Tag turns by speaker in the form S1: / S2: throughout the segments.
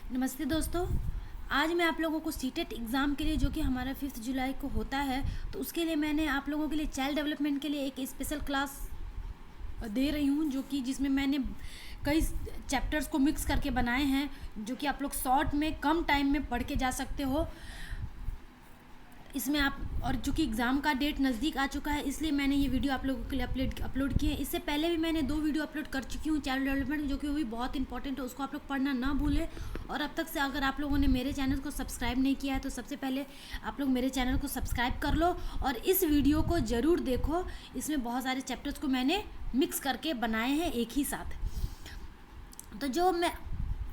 S1: नमस्ते दोस्तों। आज मैं आप लोगों को सीटेट एग्ज़ाम के लिए जो कि हमारा 5 जुलाई को होता है, तो उसके लिए मैंने आप लोगों के लिए चाइल्ड डेवलपमेंट के लिए एक स्पेशल क्लास दे रही हूँ, जो कि जिसमें मैंने कई चैप्टर्स को मिक्स करके बनाए हैं, जो कि आप लोग शॉर्ट में कम टाइम में पढ़ के जा सकते हो। इसमें आप और चूँकि एग्ज़ाम का डेट नज़दीक आ चुका है, इसलिए मैंने ये वीडियो आप लोगों के लिए अपलोड किए हैं। इससे पहले भी मैंने 2 वीडियो अपलोड कर चुकी हूँ चाइल्ड डेवलपमेंट, जो कि वो भी बहुत इंपॉर्टेंट है, उसको आप लोग पढ़ना ना भूलें। और अब तक से अगर आप लोगों ने मेरे चैनल को सब्सक्राइब नहीं किया है, तो सबसे पहले आप लोग मेरे चैनल को सब्सक्राइब कर लो और इस वीडियो को ज़रूर देखो। इसमें बहुत सारे चैप्टर्स को मैंने मिक्स करके बनाए हैं एक ही साथ। तो जो मैं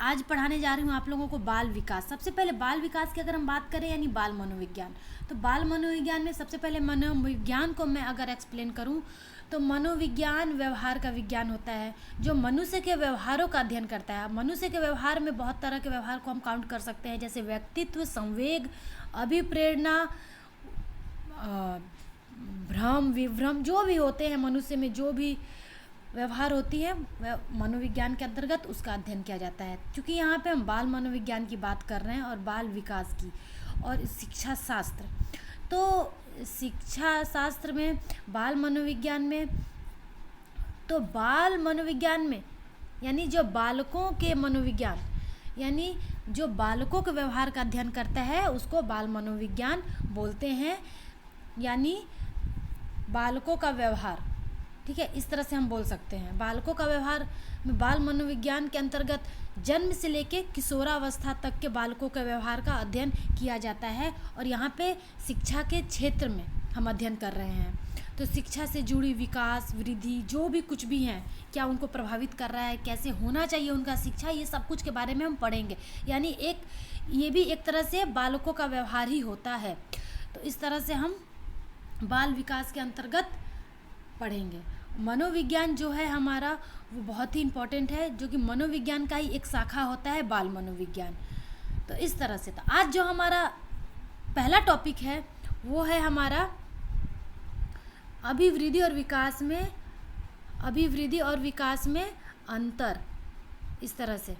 S1: आज पढ़ाने जा रही हूँ आप लोगों को बाल विकास। सबसे पहले बाल विकास की अगर हम बात करें, यानी बाल मनोविज्ञान, तो बाल मनोविज्ञान में सबसे पहले मनोविज्ञान को मैं अगर एक्सप्लेन करूँ तो मनोविज्ञान व्यवहार का विज्ञान होता है, जो मनुष्य के व्यवहारों का अध्ययन करता है। मनुष्य के व्यवहार में बहुत तरह के व्यवहार को हम काउंट कर सकते हैं, जैसे व्यक्तित्व, संवेग, अभिप्रेरणा, भ्रम, विभ्रम, जो भी होते हैं मनुष्य में, जो भी व्यवहार होती है मनोविज्ञान के अंतर्गत उसका अध्ययन किया जाता है। क्योंकि यहाँ पे हम बाल मनोविज्ञान की बात कर रहे हैं और बाल विकास की और शिक्षा शास्त्र। तो शिक्षा शास्त्र में बाल मनोविज्ञान में, तो बाल मनोविज्ञान में यानी जो बालकों के मनोविज्ञान, यानी जो बालकों के व्यवहार का अध्ययन करता है उसको बाल मनोविज्ञान बोलते हैं, यानी बालकों का व्यवहार। ठीक है, इस तरह से हम बोल सकते हैं। बालकों का व्यवहार में बाल मनोविज्ञान के अंतर्गत जन्म से लेके किशोरावस्था तक के बालकों के व्यवहार का अध्ययन किया जाता है। और यहाँ पे शिक्षा के क्षेत्र में हम अध्ययन कर रहे हैं, तो शिक्षा से जुड़ी विकास, वृद्धि, जो भी कुछ भी हैं, क्या उनको प्रभावित कर रहा है, कैसे होना चाहिए उनका शिक्षा, ये सब कुछ के बारे में हम पढ़ेंगे। यानी ये भी एक तरह से बालकों का व्यवहार ही होता है। तो इस तरह से हम बाल विकास के अंतर्गत पढ़ेंगे। मनोविज्ञान जो है हमारा वो बहुत ही इम्पोर्टेंट है, जो कि मनोविज्ञान का ही एक शाखा होता है बाल मनोविज्ञान। तो इस तरह से तो आज जो हमारा पहला टॉपिक है वो है हमारा अभिवृद्धि और विकास में अंतर। इस तरह से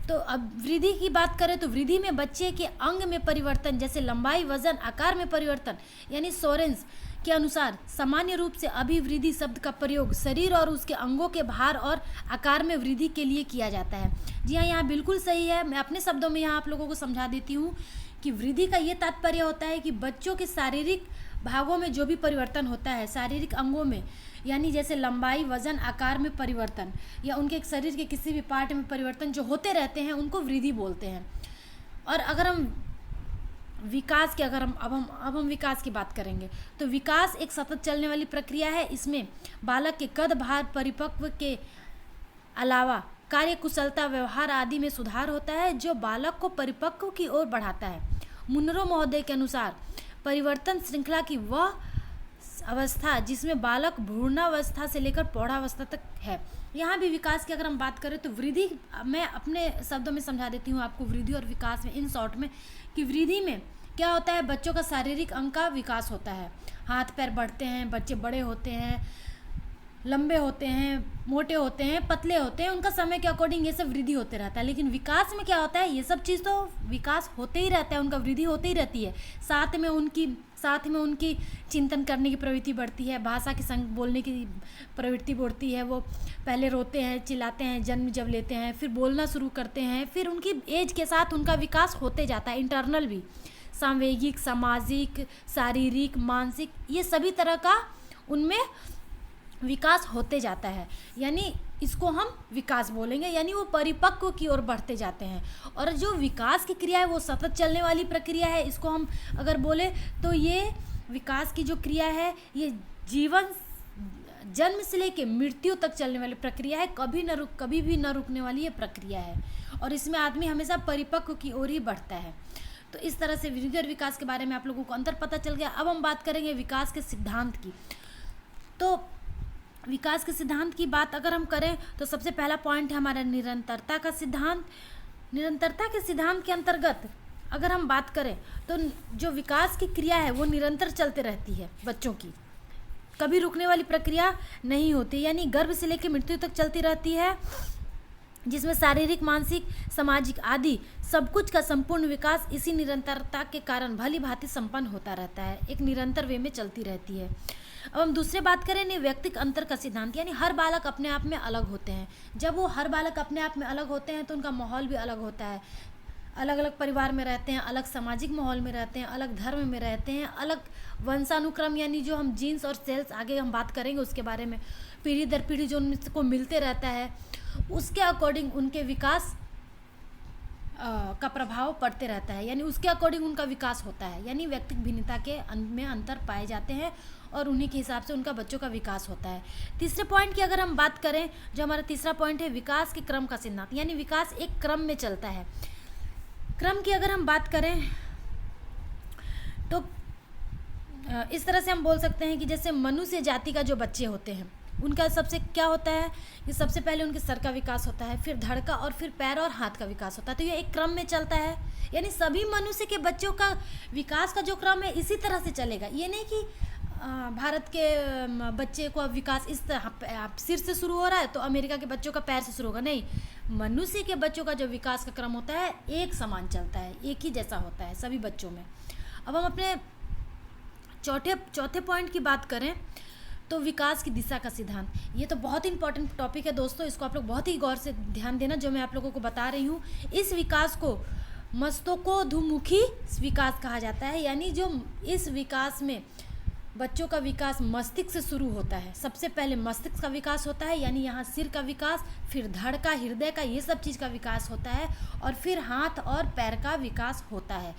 S1: तो अब वृद्धि की बात करें तो वृद्धि में बच्चे के अंग में परिवर्तन, जैसे लंबाई, वजन, आकार में परिवर्तन, यानी सोरेंस के अनुसार सामान्य रूप से अभिवृद्धि शब्द का प्रयोग शरीर और उसके अंगों के भार और आकार में वृद्धि के लिए किया जाता है। जी हाँ, यहाँ बिल्कुल सही है। मैं अपने शब्दों में यहाँ आप लोगों को समझा देती हूँ कि वृद्धि का ये तात्पर्य होता है कि बच्चों के शारीरिक भागों में जो भी परिवर्तन होता है, शारीरिक अंगों में, यानी जैसे लंबाई, वजन, आकार में परिवर्तन, या उनके शरीर के किसी भी पार्ट में परिवर्तन जो होते रहते हैं, उनको वृद्धि बोलते हैं। और अगर हम विकास की अब हम विकास की बात करेंगे, तो विकास एक सतत चलने वाली प्रक्रिया है। इसमें बालक के कद, भार, परिपक्व के अलावा कार्य कुशलता, व्यवहार आदि में सुधार होता है, जो बालक को परिपक्व की ओर बढ़ाता है। मुनरो महोदय के अनुसार परिवर्तन श्रृंखला की वह अवस्था जिसमें बालक भ्रूणावस्था से लेकर प्रौढ़ावस्था तक है। यहाँ भी विकास की अगर हम बात करें तो वृद्धि, मैं अपने शब्दों में समझा देती हूँ आपको वृद्धि और विकास में इन शॉर्ट में, कि वृद्धि में क्या होता है, बच्चों का शारीरिक अंग का विकास होता है। हाथ पैर बढ़ते हैं, बच्चे बड़े होते हैं, लंबे होते हैं, मोटे होते हैं, पतले होते हैं, उनका समय के अकॉर्डिंग ये सब वृद्धि होते रहता है। लेकिन विकास में क्या होता है, ये सब चीज़ तो विकास होते ही रहता है, उनका वृद्धि होती ही रहती है। साथ में उनकी चिंतन करने की प्रवृत्ति बढ़ती है, भाषा के संग बोलने की प्रवृत्ति बढ़ती है। वो पहले रोते हैं, चिल्लाते हैं, जन्म जब लेते हैं, फिर बोलना शुरू करते हैं, फिर उनकी एज के साथ उनका विकास होते जाता है, इंटरनल भी, सामवेगिक, सामाजिक, शारीरिक, मानसिक, ये सभी तरह का उनमें विकास होते जाता है। यानी इसको हम विकास बोलेंगे, यानी वो परिपक्व की ओर बढ़ते जाते हैं। और जो विकास की क्रिया है वो सतत चलने वाली प्रक्रिया है। इसको हम अगर बोले तो ये विकास की जो क्रिया है ये जीवन, जन्म से लेके मृत्यु तक चलने वाली प्रक्रिया है, कभी भी न रुकने वाली ये प्रक्रिया है। और इसमें आदमी हमेशा परिपक्व की ओर ही बढ़ता है। तो इस तरह से वृद्धि और विकास के बारे में आप लोगों को अंतर पता चल गया। अब हम बात करेंगे विकास के सिद्धांत की। तो विकास के सिद्धांत की बात अगर हम करें तो सबसे पहला पॉइंट है हमारा निरंतरता का सिद्धांत। निरंतरता के सिद्धांत के अंतर्गत अगर हम बात करें तो जो विकास की क्रिया है वो निरंतर चलते रहती है, बच्चों की कभी रुकने वाली प्रक्रिया नहीं होती, यानी गर्भ से लेकर मृत्यु तक चलती रहती है। जिसमें शारीरिक, मानसिक, सामाजिक आदि सब कुछ का संपूर्ण विकास इसी निरंतरता के कारण भली भांति संपन्न होता रहता है, एक निरंतर वे में चलती रहती है। अब हम दूसरे बात करें नहीं व्यक्तिक अंतर का सिद्धांत, यानी हर बालक अपने आप में अलग होते हैं। जब वो हर बालक अपने आप में अलग होते हैं तो उनका माहौल भी अलग होता है, अलग अलग परिवार में रहते हैं, अलग सामाजिक माहौल में रहते हैं, अलग धर्म में रहते हैं, अलग वंशानुक्रम यानी जो हम जीन्स और सेल्स आगे हम बात करेंगे उसके बारे में, पीढ़ी दर पीढ़ी जो उनको मिलते रहता है उसके अकॉर्डिंग उनके विकास का प्रभाव पड़ते रहता है, यानी उसके अकॉर्डिंग उनका विकास होता है, यानी व्यक्तिगत भिन्नता के में अंतर पाए जाते हैं और उन्हीं के हिसाब से उनका बच्चों का विकास होता है। तीसरे पॉइंट की अगर हम बात करें, जो हमारा तीसरा पॉइंट है विकास के क्रम का सिद्धांत, यानी विकास एक क्रम में चलता है। क्रम की अगर हम बात करें तो इस तरह से हम बोल सकते हैं कि जैसे मनुष्य जाति का जो बच्चे होते हैं उनका सबसे क्या होता है कि सबसे पहले उनके सर का विकास होता है, फिर धड़ का और फिर पैर और हाथ का विकास होता है। तो ये एक क्रम में चलता है, यानी सभी मनुष्य के बच्चों का विकास का जो क्रम है इसी तरह से चलेगा। ये नहीं कि भारत के बच्चे को अब विकास इस तरह सिर से शुरू हो रहा है तो अमेरिका के बच्चों का पैर से शुरू होगा, नहीं, मनुष्य के बच्चों का जो विकास का क्रम होता है एक समान चलता है, एक ही जैसा होता है सभी बच्चों में। अब हम अपने चौथे पॉइंट की बात करें तो विकास की दिशा का सिद्धांत, ये तो बहुत इंपॉर्टेंट टॉपिक है दोस्तों, इसको आप लोग बहुत ही गौर से ध्यान देना जो मैं आप लोगों को बता रही हूँ। इस विकास को मस्तकोधमुखी विकास कहा जाता है, यानी जो इस विकास में बच्चों का विकास मस्तिष्क से शुरू होता है। सबसे पहले मस्तिष्क का विकास होता है, यानी यहाँ सिर का विकास, फिर धड़ का, हृदय का, ये सब चीज़ का विकास होता है और फिर हाथ और पैर का विकास होता है।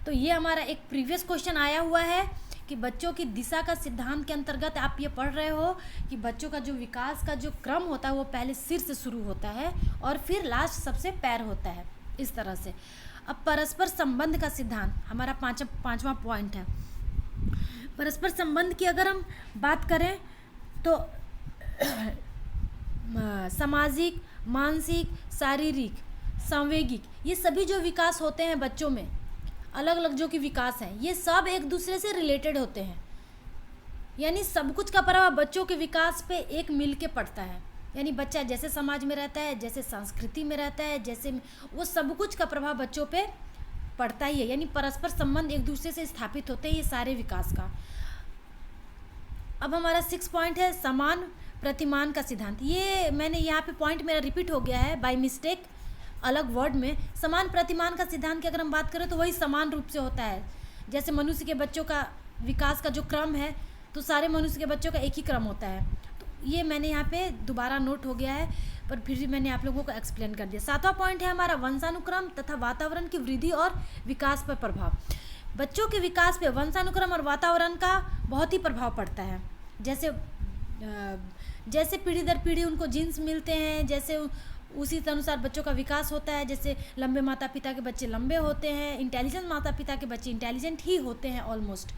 S1: तो ये हमारा एक प्रीवियस क्वेश्चन आया हुआ है कि बच्चों की दिशा का सिद्धांत के अंतर्गत आप ये पढ़ रहे हो कि बच्चों का जो विकास का जो क्रम होता है वो पहले सिर से शुरू होता है और फिर लास्ट सबसे पैर होता है, इस तरह से। अब परस्पर संबंध का सिद्धांत हमारा पांचवा पॉइंट है। परस्पर संबंध की अगर हम बात करें तो सामाजिक, मानसिक, शारीरिक, सांवेगिक, ये सभी जो विकास होते हैं बच्चों में, अलग अलग जो कि विकास हैं, ये सब एक दूसरे से रिलेटेड होते हैं, यानी सब कुछ का प्रभाव बच्चों के विकास पे एक मिल के पड़ता है। यानी बच्चा जैसे समाज में रहता है, जैसे संस्कृति में रहता है, जैसे वो सब कुछ का प्रभाव बच्चों पे पड़ता ही है, यानी परस्पर संबंध एक दूसरे से स्थापित होते हैं ये सारे विकास का। अब हमारा 6 पॉइंट है समान प्रतिमान का सिद्धांत। ये मैंने यहाँ पे पॉइंट मेरा रिपीट हो गया है बाय मिस्टेक अलग वर्ड में। समान प्रतिमान का सिद्धांत की अगर हम बात करें तो वही समान रूप से होता है, जैसे मनुष्य के बच्चों का विकास का जो क्रम है तो सारे मनुष्य के बच्चों का एक ही क्रम होता है। तो ये मैंने यहाँ पे दोबारा नोट हो गया है, पर फिर भी मैंने आप लोगों को एक्सप्लेन कर दिया। 7वां पॉइंट है हमारा वंशानुक्रम तथा वातावरण की वृद्धि और विकास पर प्रभाव। बच्चों के विकास पे वंशानुक्रम और वातावरण का बहुत ही प्रभाव पड़ता है। जैसे पीढ़ी दर पीढ़ी उनको जीन्स मिलते हैं, जैसे उसी अनुसार बच्चों का विकास होता है। जैसे लंबे माता पिता के बच्चे लंबे होते हैं, इंटेलिजेंट माता पिता के बच्चे इंटेलिजेंट ही होते हैं ऑलमोस्ट,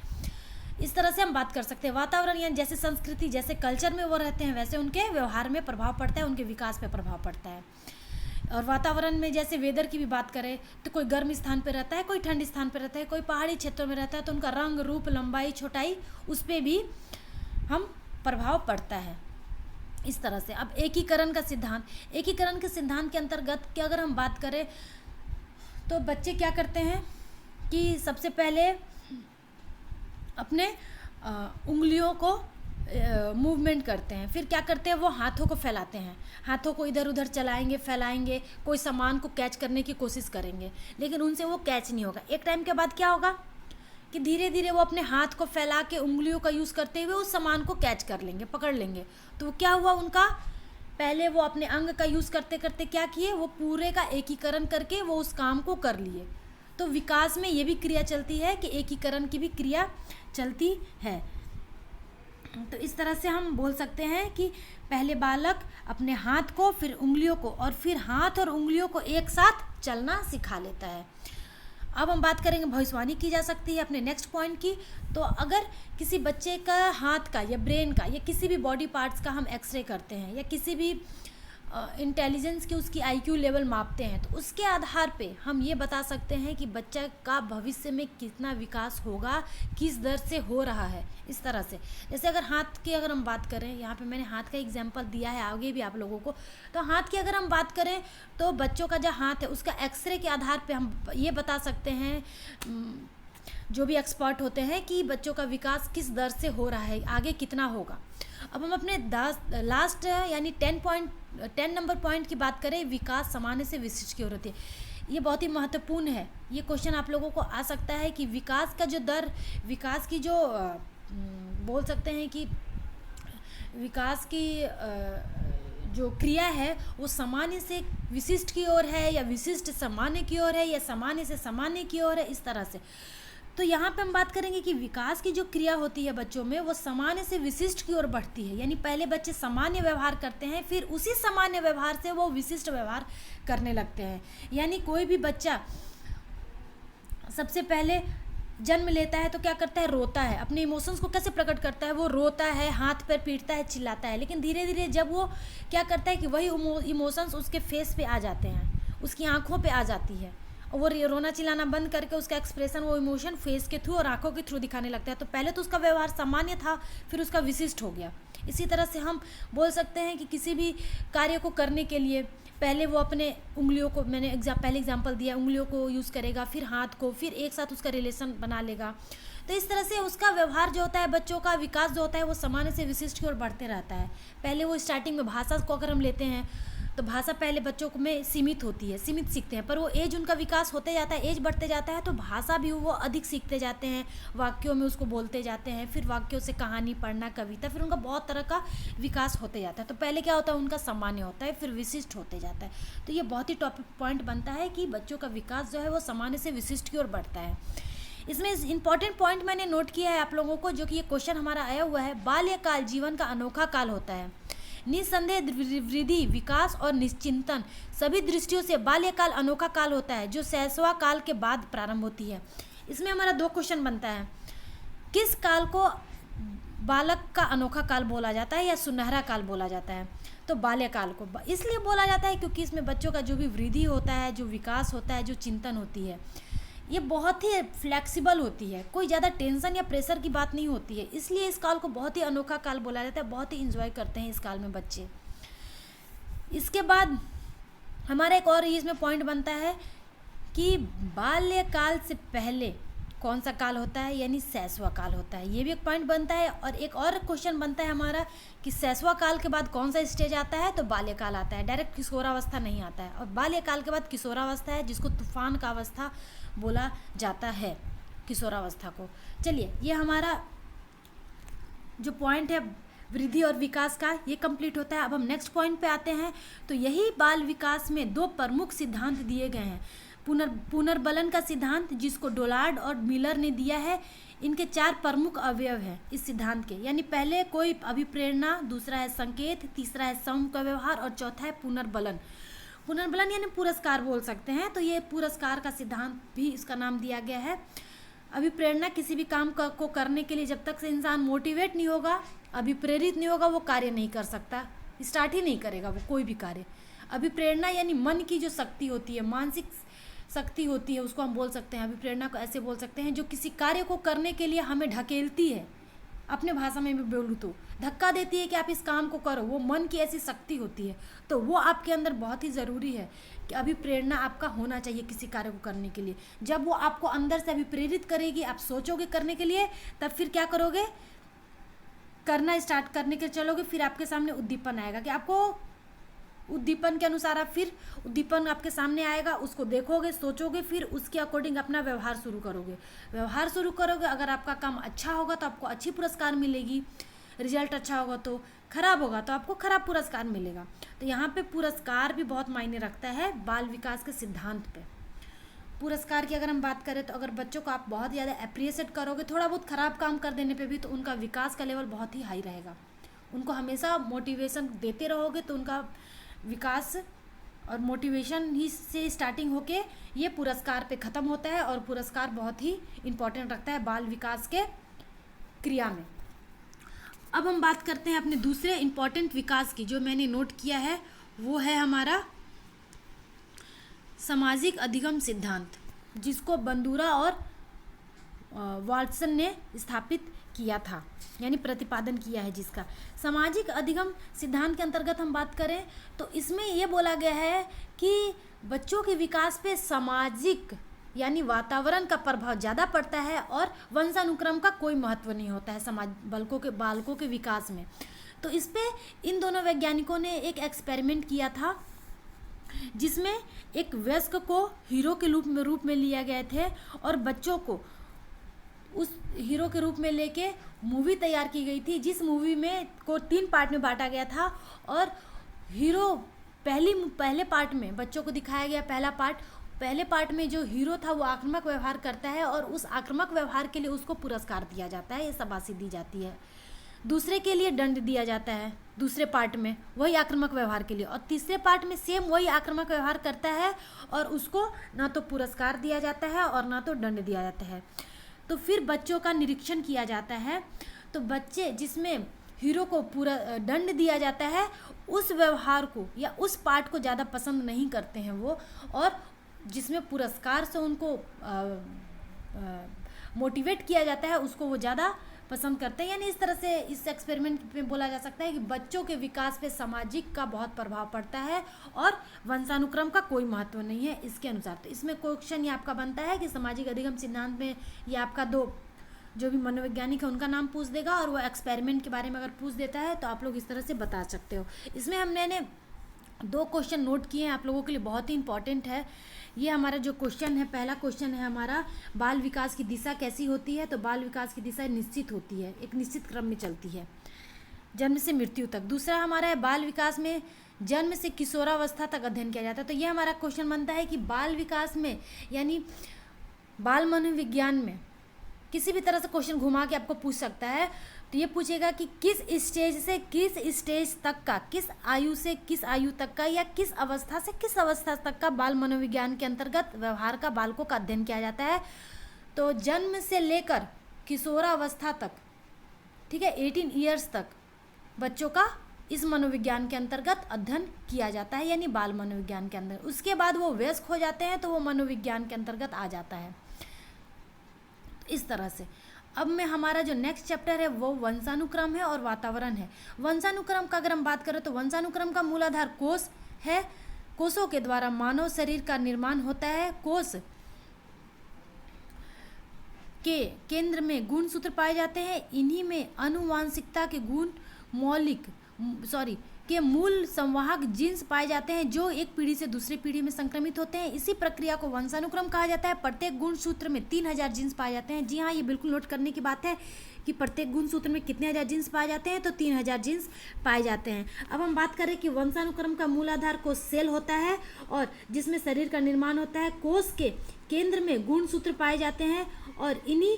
S1: इस तरह से हम बात कर सकते हैं। वातावरण यानी जैसे संस्कृति, जैसे कल्चर में वो रहते हैं वैसे उनके व्यवहार में प्रभाव पड़ता है, उनके विकास पे प्रभाव पड़ता है। और वातावरण में जैसे वेदर की भी बात करें तो कोई गर्म स्थान पे रहता है, कोई ठंड स्थान पे रहता है, कोई पहाड़ी क्षेत्रों में रहता है, तो उनका रंग, रूप, लंबाई, छोटाई, उस पर भी हम प्रभाव पड़ता है, इस तरह से। अब एकीकरण का सिद्धांत, एकीकरण के सिद्धांत के अंतर्गत की अगर हम बात करें तो बच्चे क्या करते हैं कि सबसे पहले अपने उंगलियों को मूवमेंट करते हैं, फिर क्या करते हैं वो हाथों को फैलाते हैं, हाथों को इधर उधर चलाएंगे, फैलाएंगे, कोई सामान को कैच करने की कोशिश करेंगे, लेकिन उनसे वो कैच नहीं होगा। एक टाइम के बाद क्या होगा कि धीरे धीरे वो अपने हाथ को फैला के उंगलियों का यूज़ करते हुए उस सामान को कैच कर लेंगे, पकड़ लेंगे। तो क्या हुआ उनका, पहले वो अपने अंग का यूज़ करते करते क्या किए, वो पूरे का एकीकरण करके वो उस काम को कर लिए। तो विकास में ये भी क्रिया चलती है कि एकीकरण की भी क्रिया चलती है। तो इस तरह से हम बोल सकते हैं कि पहले बालक अपने हाथ को, फिर उंगलियों को, और फिर हाथ और उंगलियों को एक साथ चलना सिखा लेता है। अब हम बात करेंगे भविष्यवाणी की जा सकती है अपने नेक्स्ट पॉइंट की। तो अगर किसी बच्चे का हाथ का या ब्रेन का या किसी भी बॉडी पार्ट्स का हम एक्सरे करते हैं या किसी भी इंटेलिजेंस की उसकी आईक्यू लेवल मापते हैं, तो उसके आधार पे हम ये बता सकते हैं कि बच्चा का भविष्य में कितना विकास होगा, किस दर से हो रहा है। इस तरह से जैसे अगर हाथ की अगर हम बात करें, यहाँ पे मैंने हाथ का एग्जांपल दिया है, आगे भी आप लोगों को, तो हाथ की अगर हम बात करें तो बच्चों का जो हाथ है उसका एक्सरे के आधार पे हम ये बता सकते हैं, जो भी एक्सपर्ट होते हैं, कि बच्चों का विकास किस दर से हो रहा है, आगे कितना होगा। अब हम अपने लास्ट यानी 10 नंबर पॉइंट की बात करें, विकास सामान्य से विशिष्ट की ओर होती है। ये बहुत ही महत्वपूर्ण है, ये क्वेश्चन आप लोगों को आ सकता है कि विकास का जो दर, विकास की जो बोल सकते हैं कि विकास की जो क्रिया है वो सामान्य से विशिष्ट की ओर है, या विशिष्ट सामान्य की ओर है, या सामान्य से सामान्य की ओर है, इस तरह से। तो यहाँ पे हम बात करेंगे कि विकास की जो क्रिया होती है बच्चों में, वो सामान्य से विशिष्ट की ओर बढ़ती है। यानी पहले बच्चे सामान्य व्यवहार करते हैं, फिर उसी सामान्य व्यवहार से वो विशिष्ट व्यवहार करने लगते हैं। यानी कोई भी बच्चा सबसे पहले जन्म लेता है तो क्या करता है, रोता है, अपने इमोशंस को कैसे प्रकट करता है, वो रोता है, हाथ पैर पीटता है, चिल्लाता है। लेकिन धीरे धीरे जब वो क्या करता है कि वही इमोशंस उसके फेस पे आ जाते हैं, उसकी आंखों पे आ जाती है, और वो रोना चिल्लाना बंद करके उसका एक्सप्रेशन, वो इमोशन फेस के थ्रू और आंखों के थ्रू दिखाने लगता है। तो पहले तो उसका व्यवहार सामान्य था, फिर उसका विशिष्ट हो गया। इसी तरह से हम बोल सकते हैं कि किसी भी कार्य को करने के लिए पहले वो अपने उंगलियों को, मैंने पहले एग्जांपल दिया, उंगलियों को यूज़ करेगा, फिर हाथ को, फिर एक साथ उसका रिलेशन बना लेगा। तो इस तरह से उसका व्यवहार जो होता है, बच्चों का विकास जो होता है, वो सामान्य से विशिष्ट की ओर बढ़ते रहता है। पहले वो स्टार्टिंग में भाषा को अगर हम लेते हैं तो भाषा पहले बच्चों में सीमित होती है, सीमित सीखते हैं, पर वो एज उनका विकास होते जाता है, एज बढ़ते जाता है, तो भाषा भी वो अधिक सीखते जाते हैं, वाक्यों में उसको बोलते जाते हैं, फिर वाक्यों से कहानी पढ़ना, कविता, फिर उनका बहुत तरह का विकास होते जाता है। तो पहले क्या होता है, उनका सामान्य होता है, फिर विशिष्ट होते जाता है। तो ये बहुत ही टॉपिक पॉइंट बनता है कि बच्चों का विकास जो है वो सामान्य से विशिष्ट की ओर बढ़ता है। इसमें इंपॉर्टेंट पॉइंट मैंने नोट किया है आप लोगों को, जो कि ये क्वेश्चन हमारा आया हुआ है, बाल्यकाल जीवन का अनोखा काल होता है। निस्संदेह वृद्धि, विकास और निश्चिंतन सभी दृष्टियों से बाल्यकाल अनोखा काल होता है, जो शैशवा काल के बाद प्रारंभ होती है। इसमें हमारा 2 क्वेश्चन बनता है, किस काल को बालक का अनोखा काल बोला जाता है या सुनहरा काल बोला जाता है? तो बाल्यकाल को इसलिए बोला जाता है क्योंकि इसमें बच्चों का जो भी वृद्धि होता है, जो विकास होता है, जो चिंतन होती है, ये बहुत ही फ्लेक्सिबल होती है, कोई ज़्यादा टेंशन या प्रेशर की बात नहीं होती है, इसलिए इस काल को बहुत ही अनोखा काल बोला जाता है। बहुत ही इंजॉय करते हैं इस काल में बच्चे। इसके बाद हमारा एक और इसमें पॉइंट बनता है कि बाल्यकाल से पहले कौन सा काल होता है, यानी शैशवा काल होता है। ये भी एक पॉइंट बनता है। और एक और क्वेश्चन बनता है हमारा कि शैशवा काल के बाद कौन सा स्टेज आता है, तो बाल्यकाल आता है, डायरेक्ट किशोरावस्था नहीं आता है। और बाल्यकाल के बाद किशोरावस्था है, जिसको तूफान का अवस्था बोला जाता है, किशोरावस्था को। चलिए, ये हमारा जो पॉइंट है वृद्धि और विकास का, ये कंप्लीट होता है। अब हम नेक्स्ट पॉइंट पे आते हैं। तो यही बाल विकास में 2 प्रमुख सिद्धांत दिए गए हैं। पुनर्बलन का सिद्धांत, जिसको डोलार्ड और मिलर ने दिया है। इनके 4 प्रमुख अवयव हैं इस सिद्धांत के, यानी पहले कोई अभिप्रेरणा, दूसरा है संकेत, तीसरा है सम का व्यवहार, और चौथा है पुनर्बलन। पुनर्बलन यानी पुरस्कार बोल सकते हैं। तो ये पुरस्कार का सिद्धांत भी इसका नाम दिया गया है। अभिप्रेरणा, किसी भी काम को करने के लिए जब तक से इंसान मोटिवेट नहीं होगा, अभिप्रेरित नहीं होगा, वो कार्य नहीं कर सकता, स्टार्ट ही नहीं करेगा वो कोई भी कार्य। अभिप्रेरणा यानी मन की जो शक्ति होती है, मानसिक शक्ति होती है, उसको हम बोल सकते हैं। अभिप्रेरणा को ऐसे बोल सकते हैं, जो किसी कार्य को करने के लिए हमें ढकेलती है, अपने भाषा में भी बोलूँ तो धक्का देती है कि आप इस काम को करो, वो मन की ऐसी शक्ति होती है। तो वो आपके अंदर बहुत ही ज़रूरी है कि अभिप्रेरणा आपका होना चाहिए किसी कार्य को करने के लिए। जब वो आपको अंदर से अभिप्रेरित करेगी, आप सोचोगे करने के लिए, तब फिर क्या करोगे, करना स्टार्ट करने के चलोगे, फिर आपके सामने उद्दीपन आएगा कि आपको उद्दीपन के अनुसार आप फिर उद्दीपन आपके सामने आएगा, उसको देखोगे, सोचोगे, फिर उसके अकॉर्डिंग अपना व्यवहार शुरू करोगे। व्यवहार शुरू करोगे, अगर आपका काम अच्छा होगा तो आपको अच्छी पुरस्कार मिलेगी, रिजल्ट अच्छा होगा तो, खराब होगा तो आपको खराब पुरस्कार मिलेगा। तो यहाँ पे पुरस्कार भी बहुत मायने रखता है बाल विकास के सिद्धांत पे। पुरस्कार की अगर हम बात करें तो अगर बच्चों को आप बहुत ज़्यादा अप्रिशिएट करोगे, थोड़ा बहुत ख़राब काम कर देने पे भी, तो उनका विकास का लेवल बहुत ही हाई रहेगा। उनको हमेशा मोटिवेशन देते रहोगे तो उनका विकास और मोटिवेशन ही से स्टार्टिंग होके ये पुरस्कार पे ख़त्म होता है। और पुरस्कार बहुत ही इम्पोर्टेंट रखता है बाल विकास के क्रिया में। अब हम बात करते हैं अपने दूसरे इम्पॉर्टेंट विकास की, जो मैंने नोट किया है, वो है हमारा सामाजिक अधिगम सिद्धांत, जिसको बंदूरा और वाटसन ने स्थापित किया था, यानी प्रतिपादन किया है जिसका। सामाजिक अधिगम सिद्धांत के अंतर्गत हम बात करें तो इसमें ये बोला गया है कि बच्चों के विकास पे सामाजिक यानी वातावरण का प्रभाव ज़्यादा पड़ता है और वंशानुक्रम का कोई महत्व नहीं होता है बालकों के विकास में। तो इस पे इन दोनों वैज्ञानिकों ने एक एक्सपेरिमेंट किया था, जिसमें एक वयस्क को हीरो के रूप में लिया गए थे और बच्चों को उस हीरो के रूप में लेके मूवी तैयार की गई थी, जिस मूवी में को 3 पार्ट में बांटा गया था। और हीरो पहले पार्ट में बच्चों को दिखाया गया पहले पार्ट में जो हीरो था वो आक्रामक व्यवहार करता है और उस आक्रामक व्यवहार के लिए उसको पुरस्कार दिया जाता है, ये शाबाशी दी जाती है। दूसरे के लिए दंड दिया जाता है दूसरे पार्ट में वही आक्रामक व्यवहार के लिए, और तीसरे पार्ट में सेम वही आक्रामक व्यवहार करता है और उसको ना तो पुरस्कार दिया जाता है और ना तो दंड दिया जाता है। तो फिर बच्चों का निरीक्षण किया जाता है, तो बच्चे जिसमें हीरो को पूरा दंड दिया जाता है उस व्यवहार को या उस पार्ट को ज़्यादा पसंद नहीं करते हैं वो, और जिसमें पुरस्कार से उनको मोटिवेट किया जाता है उसको वो ज़्यादा पसंद करते हैं। यानी इस तरह से इस एक्सपेरिमेंट में बोला जा सकता है कि बच्चों के विकास पे सामाजिक का बहुत प्रभाव पड़ता है और वंशानुक्रम का कोई महत्व नहीं है इसके अनुसार। तो इसमें क्वेश्चन ये आपका बनता है कि सामाजिक अधिगम सिद्धांत में ये आपका 2 जो भी मनोवैज्ञानिक है उनका नाम पूछ देगा, और वो एक्सपेरिमेंट के बारे में अगर पूछ देता है तो आप लोग इस तरह से बता सकते हो। इसमें हमने 2 क्वेश्चन नोट किए हैं आप लोगों के लिए, बहुत ही इंपॉर्टेंट है। ये हमारा जो क्वेश्चन है, पहला क्वेश्चन है हमारा, बाल विकास की दिशा कैसी होती है? तो बाल विकास की दिशा निश्चित होती है, एक निश्चित क्रम में चलती है जन्म से मृत्यु तक। दूसरा हमारा है बाल विकास में जन्म से किशोरावस्था तक अध्ययन किया जाता है। तो ये हमारा क्वेश्चन बनता है कि बाल विकास में यानी बाल मनोविज्ञान में किसी भी तरह से क्वेश्चन घुमा के आपको पूछ सकता है। तो ये पूछेगा कि किस स्टेज से किस स्टेज तक का, किस आयु से किस आयु तक का, या किस अवस्था से किस अवस्था तक का बाल मनोविज्ञान के अंतर्गत व्यवहार का बालकों का अध्ययन किया जाता है। तो जन्म से लेकर किशोरावस्था तक, ठीक है, 18 ईयर्स तक बच्चों का इस मनोविज्ञान के अंतर्गत अध्ययन किया जाता है, यानी बाल मनोविज्ञान के अंदर। उसके बाद वो वयस्क हो जाते हैं तो वो मनोविज्ञान के अंतर्गत आ जाता है। इस तरह से अब में हमारा जो नेक्स्ट चैप्टर है वो वंशानुक्रम है और वातावरण है। वंशानुक्रम का अगर हम बात करें तो वंशानुक्रम का मूलाधार कोष है। कोषों के द्वारा मानव शरीर का निर्माण होता है। कोष के केंद्र में गुणसूत्र पाए जाते हैं। इन्हीं में आनुवांशिकता के गुण के मूल संवाहक जीन्स पाए जाते हैं जो एक पीढ़ी से दूसरी पीढ़ी में संक्रमित होते हैं। इसी प्रक्रिया को वंशानुक्रम कहा जाता है। प्रत्येक गुणसूत्र में 3000 जीन्स पाए जाते हैं। जी हाँ, ये बिल्कुल नोट करने की बात है कि प्रत्येक गुणसूत्र में कितने हजार जीन्स पाए जाते हैं, तो 3000 जीन्स पाए जाते हैं। अब हम बात करें कि वंशानुक्रम का मूलाधार कोष सेल होता है और जिसमें शरीर का निर्माण होता है। कोष के केंद्र में गुणसूत्र पाए जाते हैं और इन्हीं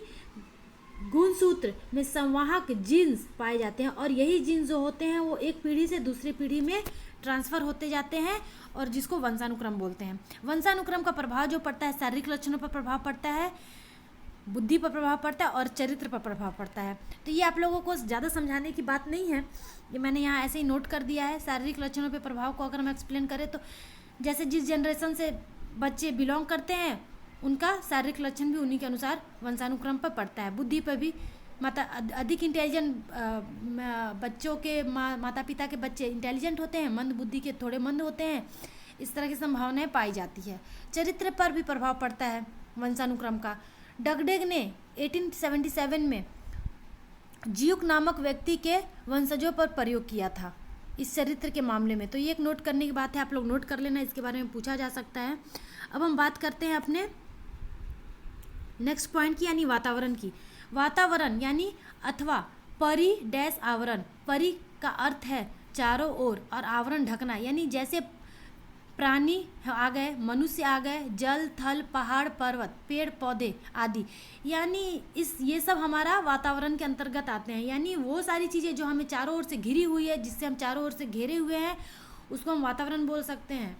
S1: गुणसूत्र में संवाहक जीन्स पाए जाते हैं, और यही जीन्स जो होते हैं वो एक पीढ़ी से दूसरी पीढ़ी में ट्रांसफ़र होते जाते हैं और जिसको वंशानुक्रम बोलते हैं। वंशानुक्रम का प्रभाव जो पड़ता है, शारीरिक लक्षणों पर प्रभाव पड़ता है, बुद्धि पर प्रभाव पड़ता है और चरित्र पर प्रभाव पड़ता है। तो ये आप लोगों को ज़्यादा समझाने की बात नहीं है, ये मैंने यहाँ ऐसे ही नोट कर दिया है। शारीरिक लक्षणों पर प्रभाव को अगर हम एक्सप्लेन करें तो जैसे जिस जनरेशन से बच्चे बिलोंग करते हैं उनका शारीरिक लक्षण भी उन्हीं के अनुसार वंशानुक्रम पर पड़ता है। बुद्धि पर भी अधिक इंटेलिजेंट बच्चों के माता पिता के बच्चे इंटेलिजेंट होते हैं, मंद बुद्धि के थोड़े मंद होते हैं, इस तरह की संभावनाएं पाई जाती है। चरित्र पर भी प्रभाव पड़ता है वंशानुक्रम का। डगडेग ने 1877 में जियुक नामक व्यक्ति के वंशजों पर प्रयोग किया था इस चरित्र के मामले में। तो ये एक नोट करने की बात है, आप लोग नोट कर लेना, इसके बारे में पूछा जा सकता है। अब हम बात करते हैं अपने नेक्स्ट पॉइंट की, यानी वातावरण की। वातावरण यानी अथवा परि डैश आवरण। परि का अर्थ है चारों ओर और आवरण ढकना, यानी जैसे प्राणी आ गए, मनुष्य आ गए, जल थल पहाड़ पर्वत पेड़ पौधे आदि, यानी ये सब हमारा वातावरण के अंतर्गत आते हैं। यानी वो सारी चीज़ें जो हमें चारों ओर से घिरी हुई है, जिससे हम चारों ओर से घेरे हुए हैं, उसको हम वातावरण बोल सकते हैं,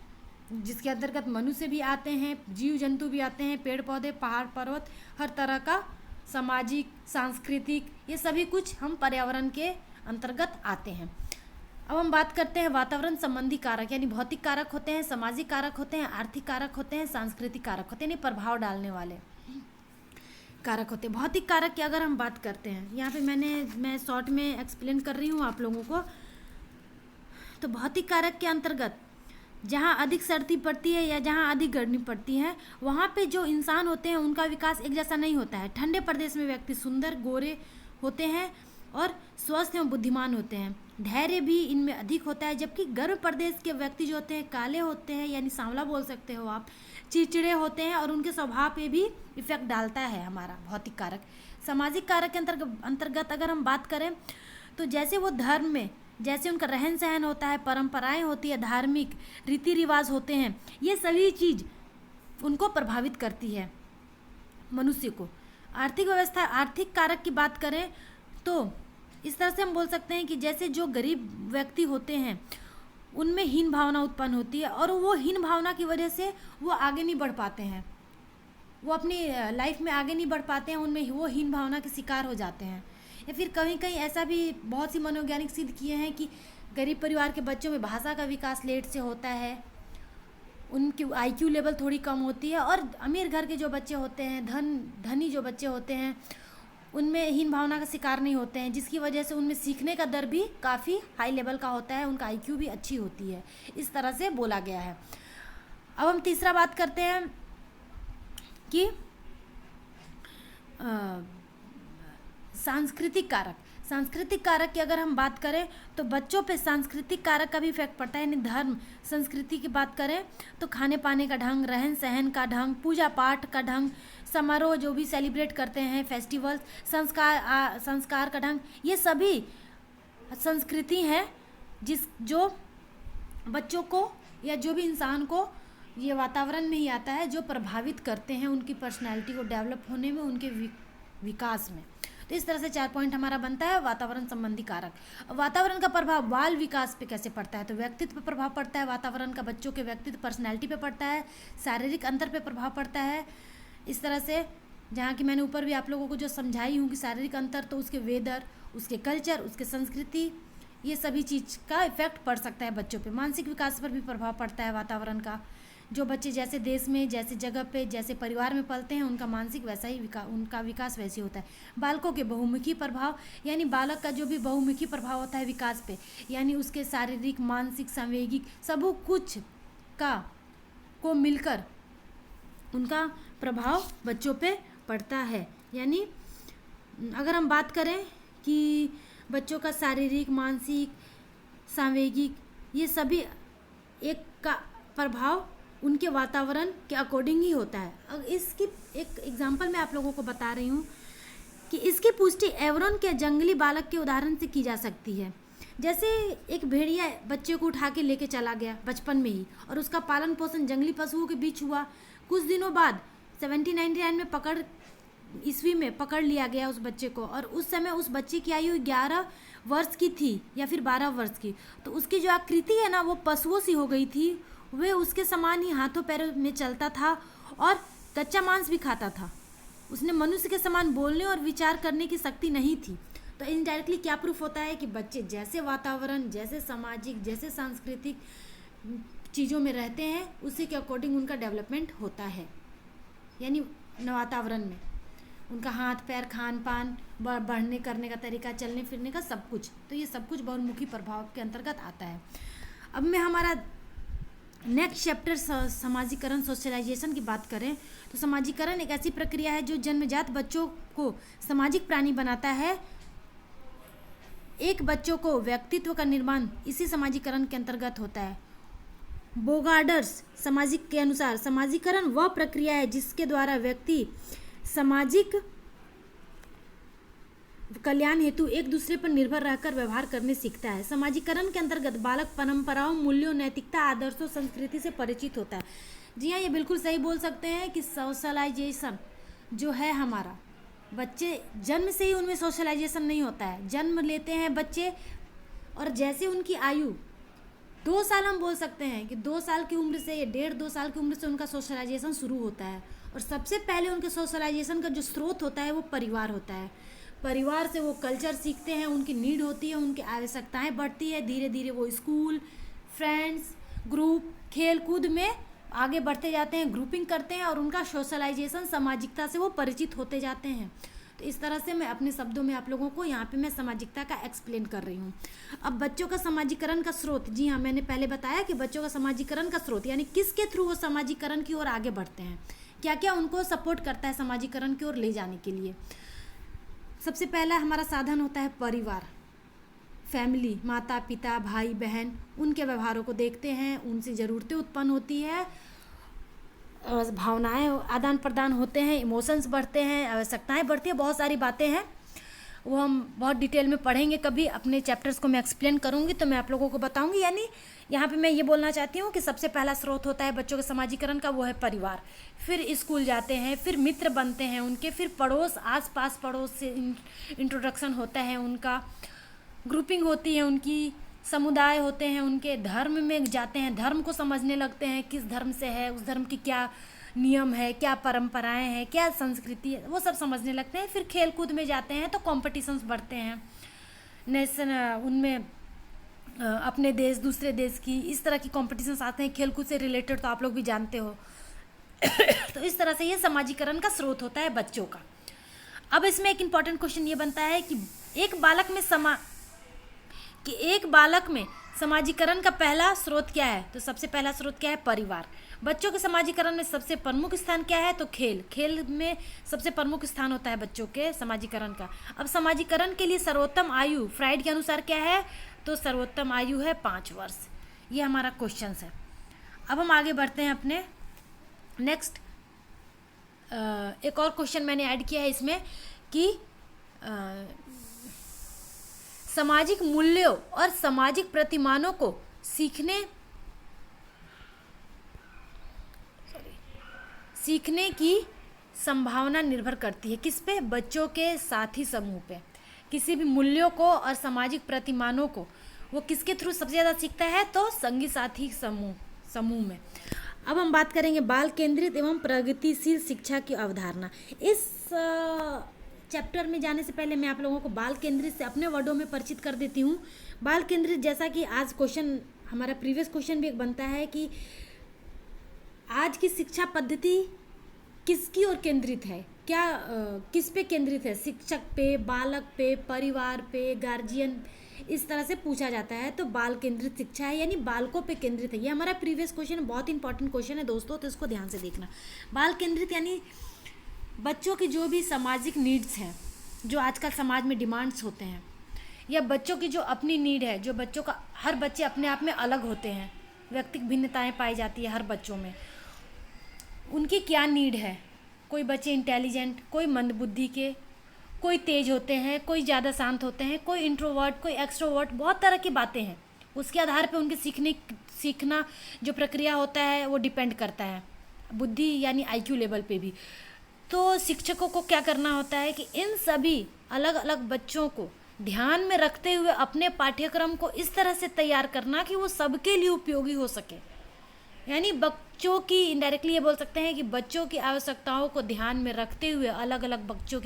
S1: जिसके अंतर्गत मनुष्य भी आते हैं, जीव जंतु भी आते हैं, पेड़ पौधे पहाड़ पर्वत, हर तरह का सामाजिक सांस्कृतिक, ये सभी कुछ हम पर्यावरण के अंतर्गत आते हैं। अब हम बात करते हैं वातावरण संबंधी कारक, यानी भौतिक कारक होते हैं, सामाजिक कारक होते हैं, आर्थिक कारक होते हैं, सांस्कृतिक कारक होते हैं, यानी प्रभाव डालने वाले कारक होते हैं। भौतिक कारक की अगर हम बात करते हैं, यहाँ पे मैं शॉर्ट में एक्सप्लेन कर रही हूँ आप लोगों को। तो भौतिक कारक के अंतर्गत जहाँ अधिक सर्दी पड़ती है या जहाँ अधिक गर्मी पड़ती है, वहाँ पे जो इंसान होते हैं उनका विकास एक जैसा नहीं होता है। ठंडे प्रदेश में व्यक्ति सुंदर गोरे होते हैं और स्वस्थ एवं बुद्धिमान होते हैं। धैर्य भी इनमें अधिक होता है, जबकि गर्म प्रदेश के व्यक्ति जो होते हैं काले होते हैं, यानी सांवला बोल सकते हो आप, चिड़चिड़े होते हैं और उनके स्वभाव पे भी इफेक्ट डालता है हमारा भौतिक कारक। सामाजिक कारक के अंतर्गत अगर हम बात करें तो जैसे वो धर्म में जैसे उनका रहन सहन होता है, परंपराएं होती है, धार्मिक रीति रिवाज होते हैं, ये सभी चीज़ उनको प्रभावित करती है मनुष्य को। आर्थिक व्यवस्था, आर्थिक कारक की बात करें तो इस तरह से हम बोल सकते हैं कि जैसे जो गरीब व्यक्ति होते हैं उनमें हीन भावना उत्पन्न होती है और वो हीन भावना की वजह से वो आगे नहीं बढ़ पाते हैं, वो अपनी लाइफ में आगे नहीं बढ़ पाते हैं, उनमें वो हीन भावना के शिकार हो जाते हैं। या फिर कहीं कहीं ऐसा भी बहुत सी मनोवैज्ञानिक सिद्ध किए हैं कि गरीब परिवार के बच्चों में भाषा का विकास लेट से होता है, उनकी IQ लेवल थोड़ी कम होती है, और अमीर घर के जो बच्चे होते हैं, धनी जो बच्चे होते हैं, उनमें हीन भावना का शिकार नहीं होते हैं, जिसकी वजह से उनमें सीखने का दर भी काफ़ी हाई लेवल का होता है, उनका IQ भी अच्छी होती है, इस तरह से बोला गया है। अब हम तीसरा बात करते हैं कि सांस्कृतिक कारक। सांस्कृतिक कारक की अगर हम बात करें तो बच्चों पे सांस्कृतिक कारक का भी इफेक्ट पड़ता है, यानी धर्म संस्कृति की बात करें तो खाने पाने का ढंग, रहन सहन का ढंग, पूजा पाठ का ढंग, समारोह जो भी सेलिब्रेट करते हैं, फेस्टिवल्स, संस्कार का ढंग, ये सभी संस्कृति हैं जो बच्चों को या जो भी इंसान को ये वातावरण में ही आता है, जो प्रभावित करते हैं उनकी पर्सनैलिटी को डेवलप होने में, उनके विकास में। तो इस तरह से 4 पॉइंट हमारा बनता है वातावरण संबंधी कारक। वातावरण का प्रभाव बाल विकास पे कैसे पड़ता है, तो व्यक्तित्व पे प्रभाव पड़ता है वातावरण का, बच्चों के व्यक्तित्व पर्सनैलिटी पे पड़ता है, शारीरिक अंतर पे प्रभाव पड़ता है। इस तरह से जहाँ की मैंने ऊपर भी आप लोगों को जो समझाई हूँ कि शारीरिक अंतर, तो उसके वेदर, उसके कल्चर, उसके संस्कृति, ये सभी चीज़ का इफेक्ट पड़ सकता है बच्चों पे। मानसिक विकास पर भी प्रभाव पड़ता है वातावरण का। जो बच्चे जैसे देश में, जैसे जगह पे, जैसे परिवार में पलते हैं, उनका मानसिक वैसा ही उनका विकास वैसे होता है। बालकों के बहुमुखी प्रभाव, यानी बालक का जो भी बहुमुखी प्रभाव होता है विकास पे, यानी उसके शारीरिक, मानसिक, सांवेगिक सब कुछ को मिलकर उनका प्रभाव बच्चों पे पड़ता है। यानी अगर हम बात करें कि बच्चों का शारीरिक, मानसिक, सांवेगिक, ये सभी एक का प्रभाव उनके वातावरण के अकॉर्डिंग ही होता है। अब इसकी एक एग्जांपल मैं आप लोगों को बता रही हूँ कि इसकी पुष्टि एवरोन के जंगली बालक के उदाहरण से की जा सकती है। जैसे एक भेड़िया बच्चे को उठा के लेके चला गया बचपन में ही, और उसका पालन पोषण जंगली पशुओं के बीच हुआ। कुछ दिनों बाद 1799 में ईस्वी में पकड़ लिया गया उस बच्चे को, और उस समय उस बच्चे की आयु 11 वर्ष की थी या फिर 12 वर्ष की। तो उसकी जो आकृति है ना, वो पशुओं सी हो गई थी। वे उसके समान ही हाथों पैरों में चलता था और कच्चा मांस भी खाता था। उसने मनुष्य के समान बोलने और विचार करने की शक्ति नहीं थी। तो इनडायरेक्टली क्या प्रूफ होता है कि बच्चे जैसे वातावरण, जैसे सामाजिक, जैसे सांस्कृतिक चीज़ों में रहते हैं, उसी के अकॉर्डिंग उनका डेवलपमेंट होता है। यानी वातावरण में उनका हाथ पैर, खान पान, बढ़ने करने का तरीका, चलने फिरने का सब कुछ, तो ये सब कुछ बहुमुखी प्रभाव के अंतर्गत आता है। अब मैं हमारा नेक्स्ट चैप्टर समाजीकरण, सोशलाइजेशन की बात करें तो समाजीकरण एक ऐसी प्रक्रिया है जो जन्मजात बच्चों को सामाजिक प्राणी बनाता है। एक बच्चों को व्यक्तित्व का निर्माण इसी समाजीकरण के अंतर्गत होता है। बोगार्डर्स सामाजिक के अनुसार समाजीकरण वह प्रक्रिया है जिसके द्वारा व्यक्ति सामाजिक कल्याण हेतु एक दूसरे पर निर्भर रहकर व्यवहार करने सीखता है। समाजीकरण के अंतर्गत बालक परंपराओं, मूल्यों, नैतिकता, आदर्शों, संस्कृति से परिचित होता है। जी हाँ, ये बिल्कुल सही बोल सकते हैं कि सोशलाइजेशन जो है हमारा, बच्चे जन्म से ही उनमें सोशलाइजेशन नहीं होता है। जन्म लेते हैं बच्चे और जैसे उनकी आयु 2 साल, हम बोल सकते हैं कि 2 साल की उम्र से या 1.5-2 साल की उम्र से उनका सोशलाइजेशन शुरू होता है। और सबसे पहले उनके सोशलाइजेशन का जो स्रोत होता है वो परिवार होता है। परिवार से वो कल्चर सीखते हैं, उनकी नीड होती है, उनकी आवश्यकताएं बढ़ती है, धीरे धीरे वो स्कूल, फ्रेंड्स, ग्रुप, खेल कूद में आगे बढ़ते जाते हैं, ग्रुपिंग करते हैं और उनका सोशलाइजेशन, सामाजिकता से वो परिचित होते जाते हैं। तो इस तरह से मैं अपने शब्दों में आप लोगों को यहाँ पे मैं सामाजिकता का एक्सप्लेन कर रही हूँ। अब बच्चों का सामाजिकरण का स्रोत, जी हाँ, मैंने पहले बताया कि बच्चों का सामाजिकरण का स्रोत यानी किसके थ्रू वो सामाजिकरण की ओर आगे बढ़ते हैं, क्या क्या उनको सपोर्ट करता है सामाजिकरण की ओर ले जाने के लिए। सबसे पहला हमारा साधन होता है परिवार, फैमिली, माता पिता, भाई बहन, उनके व्यवहारों को देखते हैं, उनसे ज़रूरतें उत्पन्न होती है, भावनाएं आदान प्रदान होते हैं, इमोशंस बढ़ते हैं, आवश्यकताएं बढ़ती हैं, बहुत सारी बातें हैं, वो हम बहुत डिटेल में पढ़ेंगे, कभी अपने चैप्टर्स को मैं एक्सप्लेन करूंगी तो मैं आप लोगों को बताऊंगी। यानी यहाँ पे मैं ये बोलना चाहती हूँ कि सबसे पहला स्रोत होता है बच्चों के समाजीकरण का, वो है परिवार। फिर स्कूल जाते हैं, फिर मित्र बनते हैं उनके, फिर पड़ोस, आस पास पड़ोस से इंट्रोडक्शन होता है उनका, ग्रुपिंग होती है उनकी, समुदाय होते हैं उनके, धर्म में जाते हैं, धर्म को समझने लगते हैं, किस धर्म से है, उस धर्म की क्या नियम है, क्या परंपराएं हैं, क्या संस्कृति है, वो सब समझने लगते हैं। फिर खेल कूद में जाते हैं तो कॉम्पिटिशन्स बढ़ते हैं, नेशन उनमें अपने देश दूसरे देश की इस तरह की कॉम्पिटिशन्स आते हैं, खेल कूद से रिलेटेड, तो आप लोग भी जानते हो। तो इस तरह से ये समाजीकरण का स्रोत होता है बच्चों का। अब इसमें एक इम्पॉर्टेंट क्वेश्चन ये बनता है कि एक बालक में समाजीकरण का पहला स्रोत क्या है, तो सबसे पहला स्रोत क्या है, परिवार। बच्चों के समाजीकरण में सबसे प्रमुख स्थान क्या है, तो खेल में सबसे प्रमुख स्थान होता है बच्चों के समाजीकरण का। अब समाजीकरण के लिए सर्वोत्तम आयु फ्राइड के अनुसार क्या है, तो सर्वोत्तम आयु है 5 वर्ष। ये हमारा क्वेश्चन है। अब हम आगे बढ़ते हैं अपने नेक्स्ट। एक और क्वेश्चन मैंने ऐड किया है इसमें कि सामाजिक मूल्यों और सामाजिक प्रतिमानों को सीखने की संभावना निर्भर करती है किस पे, बच्चों के साथी समूह पे। किसी भी मूल्यों को और सामाजिक प्रतिमानों को वो किसके थ्रू सबसे ज़्यादा सीखता है, तो संगी साथी समूह में। अब हम बात करेंगे बाल केंद्रित एवं प्रगतिशील शिक्षा की अवधारणा। इस चैप्टर में जाने से पहले मैं आप लोगों को बाल केंद्रित से अपने वर्डों में परिचित कर देती हूँ। बाल केंद्रित, जैसा कि आज क्वेश्चन हमारा प्रीवियस क्वेश्चन भी एक बनता है कि आज की शिक्षा पद्धति किसकी ओर केंद्रित है, क्या किस पे केंद्रित है, शिक्षक पे, बालक पे, परिवार पे, गार्जियन, इस तरह से पूछा जाता है। तो बाल केंद्रित शिक्षा है यानी बालकों पे केंद्रित है। ये हमारा प्रीवियस क्वेश्चन, बहुत इंपॉर्टेंट क्वेश्चन है दोस्तों, तो इसको ध्यान से देखना। बाल केंद्रित यानी बच्चों की जो भी सामाजिक नीड्स हैं, जो आजकल समाज में डिमांड्स होते हैं, या बच्चों की जो अपनी नीड है, जो बच्चों का, हर बच्चे अपने आप में अलग होते हैं, व्यक्तिगत भिन्नताएं पाई जाती है हर बच्चों में, उनकी क्या नीड है। कोई बच्चे इंटेलिजेंट, कोई मंदबुद्धि के, कोई तेज होते हैं, कोई ज़्यादा शांत होते हैं, कोई इंट्रोवर्ट, कोई एक्सट्रोवर्ट, बहुत तरह की बातें हैं। उसके आधार पे उनके सीखना जो प्रक्रिया होता है वो डिपेंड करता है, बुद्धि यानी IQ लेवल पे भी। तो शिक्षकों को क्या करना होता है कि इन सभी अलग अलग बच्चों को ध्यान में रखते हुए अपने पाठ्यक्रम को इस तरह से तैयार करना कि वो सबके लिए उपयोगी हो सके। यानी बच्चों की, इनडायरेक्टली ये बोल सकते हैं कि बच्चों की आवश्यकताओं को ध्यान में रखते हुए अलग अलग बच्चों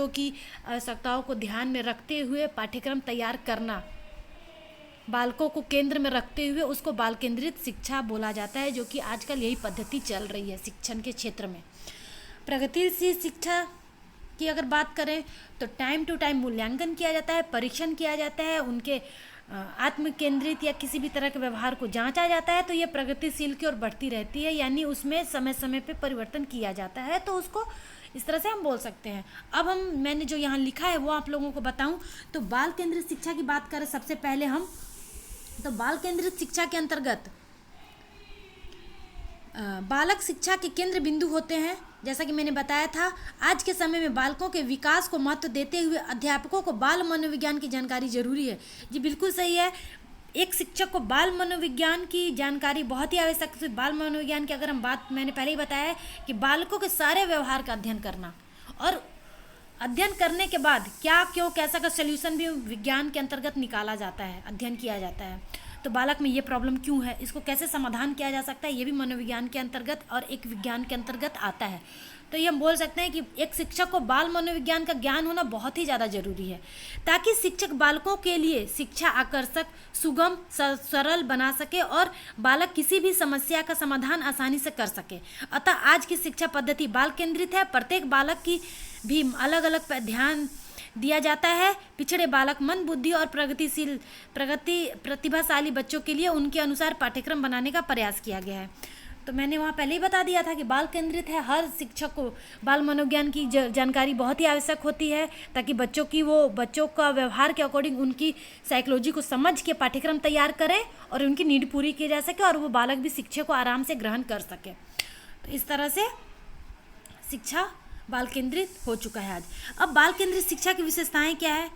S1: की आवश्यकताओं को ध्यान में रखते हुए पाठ्यक्रम तैयार करना, बालकों को केंद्र में रखते हुए, उसको बाल केंद्रित शिक्षा बोला जाता है, जो कि आजकल यही पद्धति चल रही है शिक्षण के क्षेत्र में। प्रगतिशील शिक्षा की अगर बात करें तो टाइम टू टाइम मूल्यांकन किया जाता है, परीक्षण किया जाता है, उनके आत्म केंद्रित या किसी भी तरह के व्यवहार को जांचा जाता है, तो ये प्रगतिशील की ओर बढ़ती रहती है, यानी उसमें समय समय पे परिवर्तन किया जाता है। तो उसको इस तरह से हम बोल सकते हैं। अब मैंने जो यहाँ लिखा है वो आप लोगों को बताऊं तो बाल केंद्रित शिक्षा की बात करें सबसे पहले हम, तो बाल केंद्रित शिक्षा के अंतर्गत बालक शिक्षा के केंद्र बिंदु होते हैं। जैसा कि मैंने बताया था, आज के समय में बालकों के विकास को महत्व देते हुए अध्यापकों को बाल मनोविज्ञान की जानकारी जरूरी है। जी बिल्कुल सही है, एक शिक्षक को बाल मनोविज्ञान की जानकारी बहुत ही आवश्यक है। बाल मनोविज्ञान की अगर हम बात, मैंने पहले ही बताया है कि बालकों के सारे व्यवहार का अध्ययन करना, और अध्ययन करने के बाद क्या क्यों कैसा का सल्यूशन भी विज्ञान के अंतर्गत निकाला जाता है, अध्ययन किया जाता है। तो बालक में ये प्रॉब्लम क्यों है, इसको कैसे समाधान किया जा सकता है, ये भी मनोविज्ञान के अंतर्गत और एक विज्ञान के अंतर्गत आता है। तो ये हम बोल सकते हैं कि एक शिक्षक को बाल मनोविज्ञान का ज्ञान होना बहुत ही ज़्यादा जरूरी है, ताकि शिक्षक बालकों के लिए शिक्षा आकर्षक, सुगम, सरल बना सके और बालक किसी भी समस्या का समाधान आसानी से कर सके। अतः आज की शिक्षा पद्धति बाल केंद्रित है। प्रत्येक बालक की भी अलग अलग ध्यान दिया जाता है। पिछड़े बालक, मंद बुद्धि और प्रतिभाशाली बच्चों के लिए उनके अनुसार पाठ्यक्रम बनाने का प्रयास किया गया है। तो मैंने वहाँ पहले ही बता दिया था कि बाल केंद्रित है। हर शिक्षक को बाल मनोविज्ञान की जानकारी बहुत ही आवश्यक होती है, ताकि बच्चों का व्यवहार के अकॉर्डिंग उनकी साइकोलॉजी को समझ के पाठ्यक्रम तैयार करें और उनकी नीड पूरी की जा सके और वो बालक भी शिक्षा को आराम से ग्रहण कर सके। तो इस तरह से शिक्षा बाल केंद्रित हो चुका है आज। अब बाल केंद्रित शिक्षा की विशेषताएं क्या है?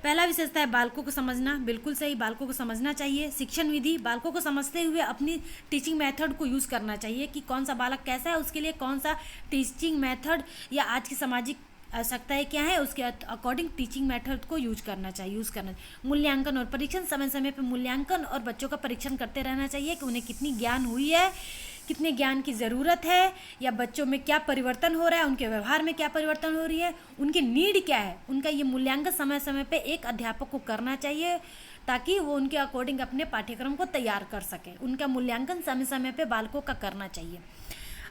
S1: पहला विशेषता है बालकों को समझना। बिल्कुल सही, बालकों को समझना चाहिए। शिक्षण विधि, बालकों को समझते हुए अपनी टीचिंग मेथड को यूज़ करना चाहिए कि कौन सा बालक कैसा है, उसके लिए कौन सा टीचिंग मेथड या आज की सामाजिक आवश्यकताएं क्या है, उसके अकॉर्डिंग टीचिंग मेथड को यूज़ करना चाहिए। मूल्यांकन और परीक्षण, समय समय पर मूल्यांकन और बच्चों का परीक्षण करते रहना चाहिए कि उन्हें कितनी ज्ञान हुई है, कितने ज्ञान की ज़रूरत है, या बच्चों में क्या परिवर्तन हो रहा है, उनके व्यवहार में क्या परिवर्तन हो रही है, उनकी नीड क्या है। उनका ये मूल्यांकन समय समय पे एक अध्यापक को करना चाहिए, ताकि वो उनके अकॉर्डिंग अपने पाठ्यक्रम को तैयार कर सके। उनका मूल्यांकन समय समय पे बालकों का करना चाहिए।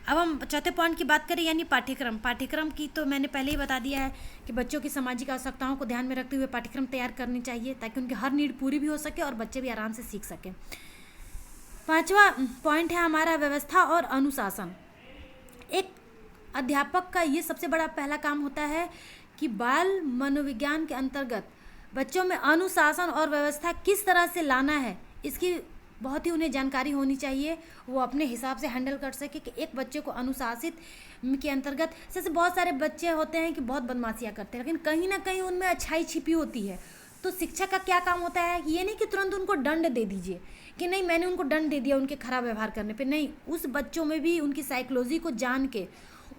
S1: अब हम चौथे पॉइंट की बात करें, यानी पाठ्यक्रम की तो मैंने पहले ही बता दिया है कि बच्चों की सामाजिक आवश्यकताओं को ध्यान में रखते हुए पाठ्यक्रम तैयार करनी चाहिए, ताकि उनकी हर नीड पूरी भी हो सके और बच्चे भी आराम से सीख सकें। पांचवा पॉइंट है हमारा व्यवस्था और अनुशासन। एक अध्यापक का ये सबसे बड़ा पहला काम होता है कि बाल मनोविज्ञान के अंतर्गत बच्चों में अनुशासन और व्यवस्था किस तरह से लाना है, इसकी बहुत ही उन्हें जानकारी होनी चाहिए। वो अपने हिसाब से हैंडल कर सके कि एक बच्चे को अनुशासित के अंतर्गत, जैसे बहुत सारे बच्चे होते हैं कि बहुत बदमाशियाँ करते हैं, लेकिन कहीं ना कहीं उनमें अच्छाई छिपी होती है। तो शिक्षक का क्या काम होता है, ये नहीं कि तुरंत उनको दंड दे दीजिए कि नहीं मैंने उनको दंड दे दिया उनके खराब व्यवहार करने पे, नहीं, उस बच्चों में भी उनकी साइकोलॉजी को जान के,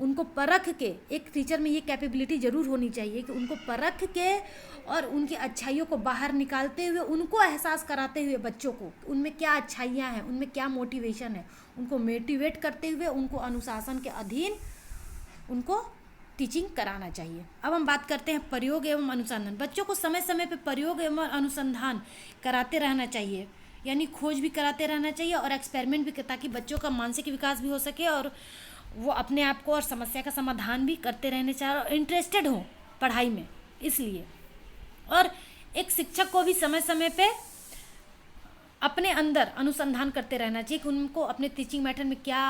S1: उनको परख के, एक टीचर में ये कैपेबिलिटी ज़रूर होनी चाहिए कि उनको परख के और उनकी अच्छाइयों को बाहर निकालते हुए, उनको एहसास कराते हुए बच्चों को उनमें क्या अच्छाइयाँ हैं, उनमें क्या मोटिवेशन है, उनको मोटिवेट करते हुए उनको अनुशासन के अधीन उनको टीचिंग कराना चाहिए। अब हम बात करते हैं प्रयोग एवं अनुसंधान। बच्चों को समय समय पर प्रयोग एवं अनुसंधान कराते रहना चाहिए, यानी खोज भी कराते रहना चाहिए और एक्सपेरिमेंट भी, ताकि बच्चों का मानसिक विकास भी हो सके और वो अपने आप को और समस्या का समाधान भी करते रहने चाहिए और इंटरेस्टेड हो पढ़ाई में। इसलिए और एक शिक्षक को भी समय समय पे अपने अंदर अनुसंधान करते रहना चाहिए कि उनको अपने टीचिंग मेथड में क्या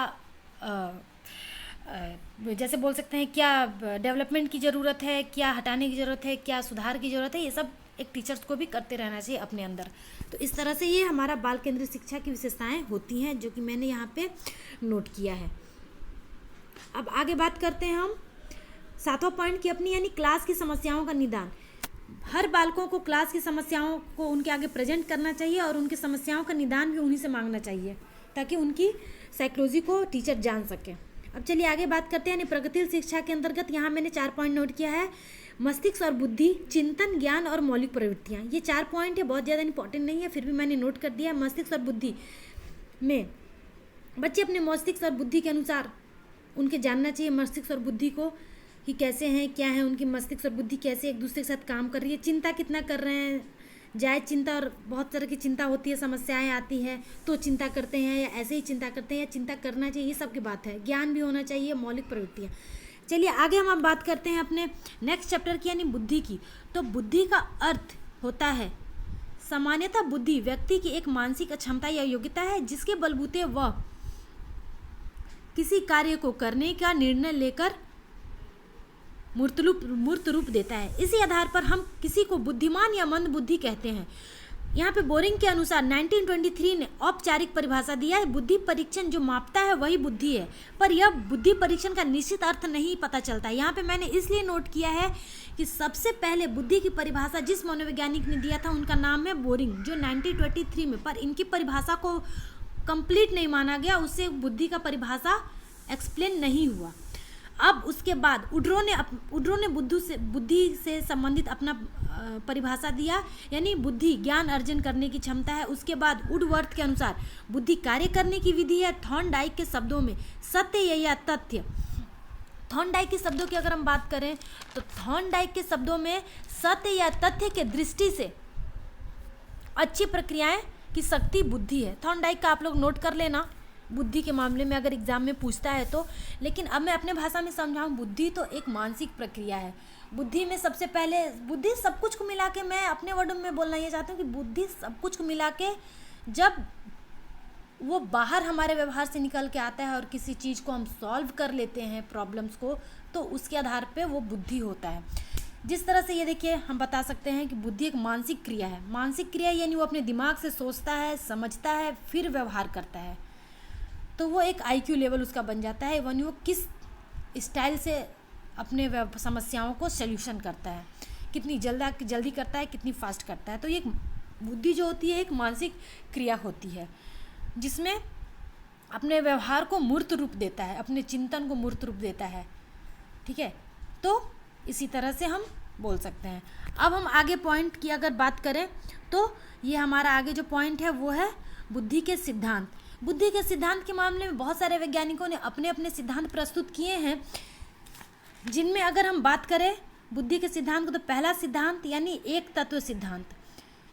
S1: जैसे बोल सकते हैं क्या डेवलपमेंट की ज़रूरत है, क्या हटाने की ज़रूरत है, क्या सुधार की ज़रूरत है, ये सब एक टीचर्स को भी करते रहना चाहिए अपने अंदर। तो इस तरह से ये हमारा बाल केंद्रित शिक्षा की विशेषताएं होती हैं, जो कि मैंने यहाँ पे नोट किया है। अब आगे बात करते हैं हम सातवां पॉइंट की अपनी, यानी क्लास की समस्याओं का निदान। हर बालकों को क्लास की समस्याओं को उनके आगे प्रेजेंट करना चाहिए और उनकी समस्याओं का निदान भी उन्हीं से मांगना चाहिए, ताकि उनकी साइकोलॉजी को टीचर जान सके। अब चलिए आगे बात करते हैं, यानी प्रगतिशील शिक्षा के अंतर्गत यहाँ मैंने 4 पॉइंट नोट किया है। मस्तिष्क और बुद्धि, चिंतन, ज्ञान और मौलिक प्रवृत्तियाँ, ये 4 पॉइंट है, बहुत ज़्यादा इंपॉर्टेंट नहीं है, फिर भी मैंने नोट कर दिया। मस्तिष्क और बुद्धि में बच्चे अपने मस्तिष्क और बुद्धि के अनुसार उनके जानना चाहिए मस्तिष्क और बुद्धि को कि कैसे हैं, क्या है उनकी मस्तिष्क और बुद्धि, कैसे एक दूसरे के साथ काम कर रही है, चिंता कितना कर रहे हैं, जायज़ चिंता और बहुत तरह की चिंता होती है, समस्याएं आती हैं तो चिंता करते हैं या ऐसे ही चिंता करते हैं या चिंता करना चाहिए, ये सब की बात है। ज्ञान भी होना चाहिए, मौलिक प्रवृत्तियाँ। चलिए आगे हम अब बात करते हैं अपने नेक्स्ट चैप्टर की, यानी बुद्धि की। तो बुद्धि का अर्थ होता है सामान्यतः बुद्धि व्यक्ति की एक मानसिक क्षमता या योग्यता है जिसके बलबूते वह किसी कार्य को करने का निर्णय लेकर मूर्त रूप देता है। इसी आधार पर हम किसी को बुद्धिमान या मंद बुद्धि कहते हैं। यहाँ पे बोरिंग के अनुसार 1923 ने औपचारिक परिभाषा दिया है, बुद्धि परीक्षण जो मापता है वही बुद्धि है, पर यह बुद्धि परीक्षण का निश्चित अर्थ नहीं पता चलता। यहाँ पे मैंने इसलिए नोट किया है कि सबसे पहले बुद्धि की परिभाषा जिस मनोवैज्ञानिक ने दिया था उनका नाम है बोरिंग, जो 1923 में, पर इनकी परिभाषा को कंप्लीट नहीं माना गया, उससे बुद्धि का परिभाषा एक्सप्लेन नहीं हुआ। अब उसके बाद उड्रो ने बुद्धि से संबंधित अपना परिभाषा दिया, यानी बुद्धि ज्ञान अर्जन करने की क्षमता है। उसके बाद वुडवर्थ के अनुसार बुद्धि कार्य करने की विधि है। थॉर्नडाइक के शब्दों में सत्य या तथ्य। थॉर्नडाइक के शब्दों की अगर हम बात करें तो थॉर्नडाइक के शब्दों में सत्य या तथ्य के दृष्टि से अच्छी प्रक्रियाएं की शक्ति बुद्धि है। थॉर्नडाइक का आप लोग नोट कर लेना बुद्धि के मामले में, अगर एग्जाम में पूछता है तो। लेकिन अब मैं अपने भाषा में समझाऊं, बुद्धि तो एक मानसिक प्रक्रिया है। बुद्धि में सबसे पहले बुद्धि सब कुछ को मिला के, मैं अपने वर्डों में बोलना ये चाहती हूँ कि बुद्धि सब कुछ को मिला के जब वो बाहर हमारे व्यवहार से निकल के आता है और किसी चीज़ को हम सॉल्व कर लेते हैं प्रॉब्लम्स को, तो उसके आधार पे वो बुद्धि होता है। जिस तरह से ये देखिए हम बता सकते हैं कि बुद्धि एक मानसिक क्रिया है। मानसिक क्रिया यानी वो अपने दिमाग से सोचता है, समझता है, फिर व्यवहार करता है, तो वो एक IQ लेवल उसका बन जाता है। यानी वो किस स्टाइल से अपने समस्याओं को सल्यूशन करता है, कितनी जल्दी करता है, कितनी फास्ट करता है। तो ये बुद्धि जो होती है एक मानसिक क्रिया होती है, जिसमें अपने व्यवहार को मूर्त रूप देता है, अपने चिंतन को मूर्त रूप देता है। ठीक है, तो इसी तरह से हम बोल सकते हैं। अब हम आगे पॉइंट की अगर बात करें तो ये हमारा आगे जो पॉइंट है वो है बुद्धि के सिद्धांत। बुद्धि के सिद्धांत के मामले में बहुत सारे वैज्ञानिकों ने अपने अपने सिद्धांत प्रस्तुत किए हैं, जिनमें अगर हम बात करें बुद्धि के सिद्धांत को तो पहला सिद्धांत यानी एक तत्व सिद्धांत।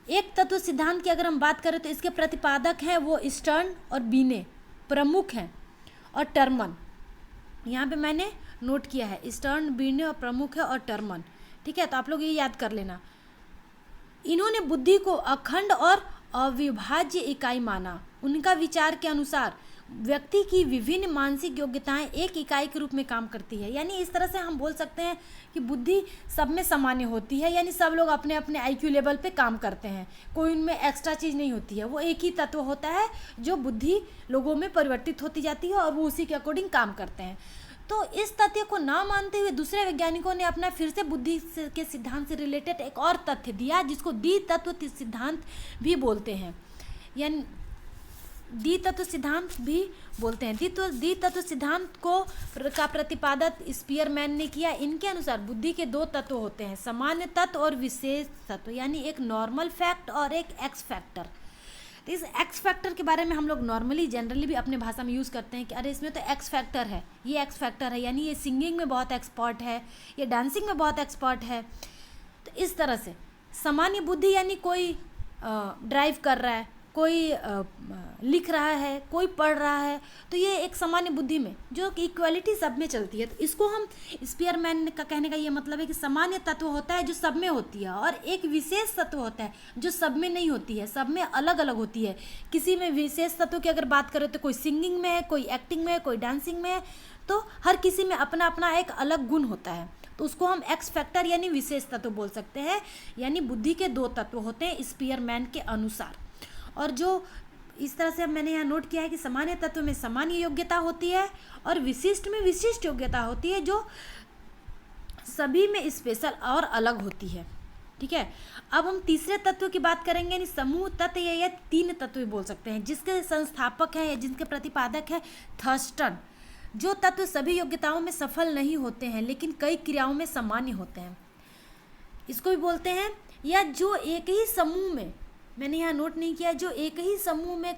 S1: एक तत्व सिद्धांत की अगर हम बात करें तो इसके प्रतिपादक हैं वो स्टर्न और बीने प्रमुख हैं, और टर्मन यहाँ पे मैंने नोट किया है, स्टर्न, बीने और प्रमुख है और टर्मन। ठीक है, तो आप लोग ये याद कर लेना। इन्होंने बुद्धि को अखंड और अविभाज्य इकाई माना। उनका विचार के अनुसार व्यक्ति की विभिन्न मानसिक योग्यताएं एक इकाई के रूप में काम करती है। यानी इस तरह से हम बोल सकते हैं कि बुद्धि सब में सामान्य होती है, यानी सब लोग अपने अपने IQ लेवल पे काम करते हैं, कोई उनमें एक्स्ट्रा चीज़ नहीं होती है। वो एक ही तत्व होता है जो बुद्धि लोगों में परिवर्तित होती जाती है और वो उसी के अकॉर्डिंग काम करते हैं। तो इस तथ्य को ना मानते हुए दूसरे वैज्ञानिकों ने अपना फिर से बुद्धि के सिद्धांत से रिलेटेड एक और तथ्य दिया, जिसको द्वितत्व सिद्धांत भी बोलते हैं, यानी द्वितत्व सिद्धांत भी बोलते हैं। द्वितत्व सिद्धांत को का प्रतिपादन स्पीयरमैन ने किया। इनके अनुसार बुद्धि के दो तत्व होते हैं, सामान्य तत्व और विशेष तत्व, यानी एक नॉर्मल फैक्ट और एक एक्स फैक्टर। तो इस एक्स फैक्टर के बारे में हम लोग नॉर्मली जनरली भी अपने भाषा में यूज़ करते हैं कि अरे इसमें तो एक्स फैक्टर है, ये एक्स फैक्टर है, यानी ये सिंगिंग में बहुत एक्सपर्ट है, ये डांसिंग में बहुत एक्सपर्ट है। तो इस तरह से सामान्य बुद्धि यानी कोई ड्राइव कर रहा है, कोई लिख रहा है, कोई पढ़ रहा है, तो ये एक सामान्य बुद्धि में जो कि इक्वालिटी सब में चलती है। तो इसको हम स्पीयरमैन का कहने का ये मतलब है कि सामान्य तत्व होता है जो सब में होती है, और एक विशेष तत्व होता है जो सब में नहीं होती है, सब में अलग अलग होती है। किसी में विशेष तत्व की अगर बात करें तो कोई सिंगिंग में है, कोई एक्टिंग में है, कोई डांसिंग में है, तो हर किसी में अपना अपना एक अलग गुण होता है। तो उसको हम एक्स फैक्टर यानी विशेष तत्व बोल सकते हैं। यानी बुद्धि के दो तत्व होते हैं स्पीयरमैन के अनुसार। और जो इस तरह से मैंने यहाँ नोट किया है कि सामान्य तत्व में सामान्य योग्यता होती है और विशिष्ट में विशिष्ट योग्यता होती है, जो सभी में स्पेशल और अलग होती है। ठीक है, अब हम तीसरे तत्व की बात करेंगे, यानी समूह तत्व या तीन तत्व बोल सकते हैं, जिसके संस्थापक हैं या जिनके प्रतिपादक है थर्स्टन। जो तत्व सभी योग्यताओं में सफल नहीं होते हैं लेकिन कई क्रियाओं में सामान्य होते हैं, इसको भी बोलते हैं। या जो एक ही समूह में, मैंने यहाँ नोट नहीं किया, जो एक ही समूह में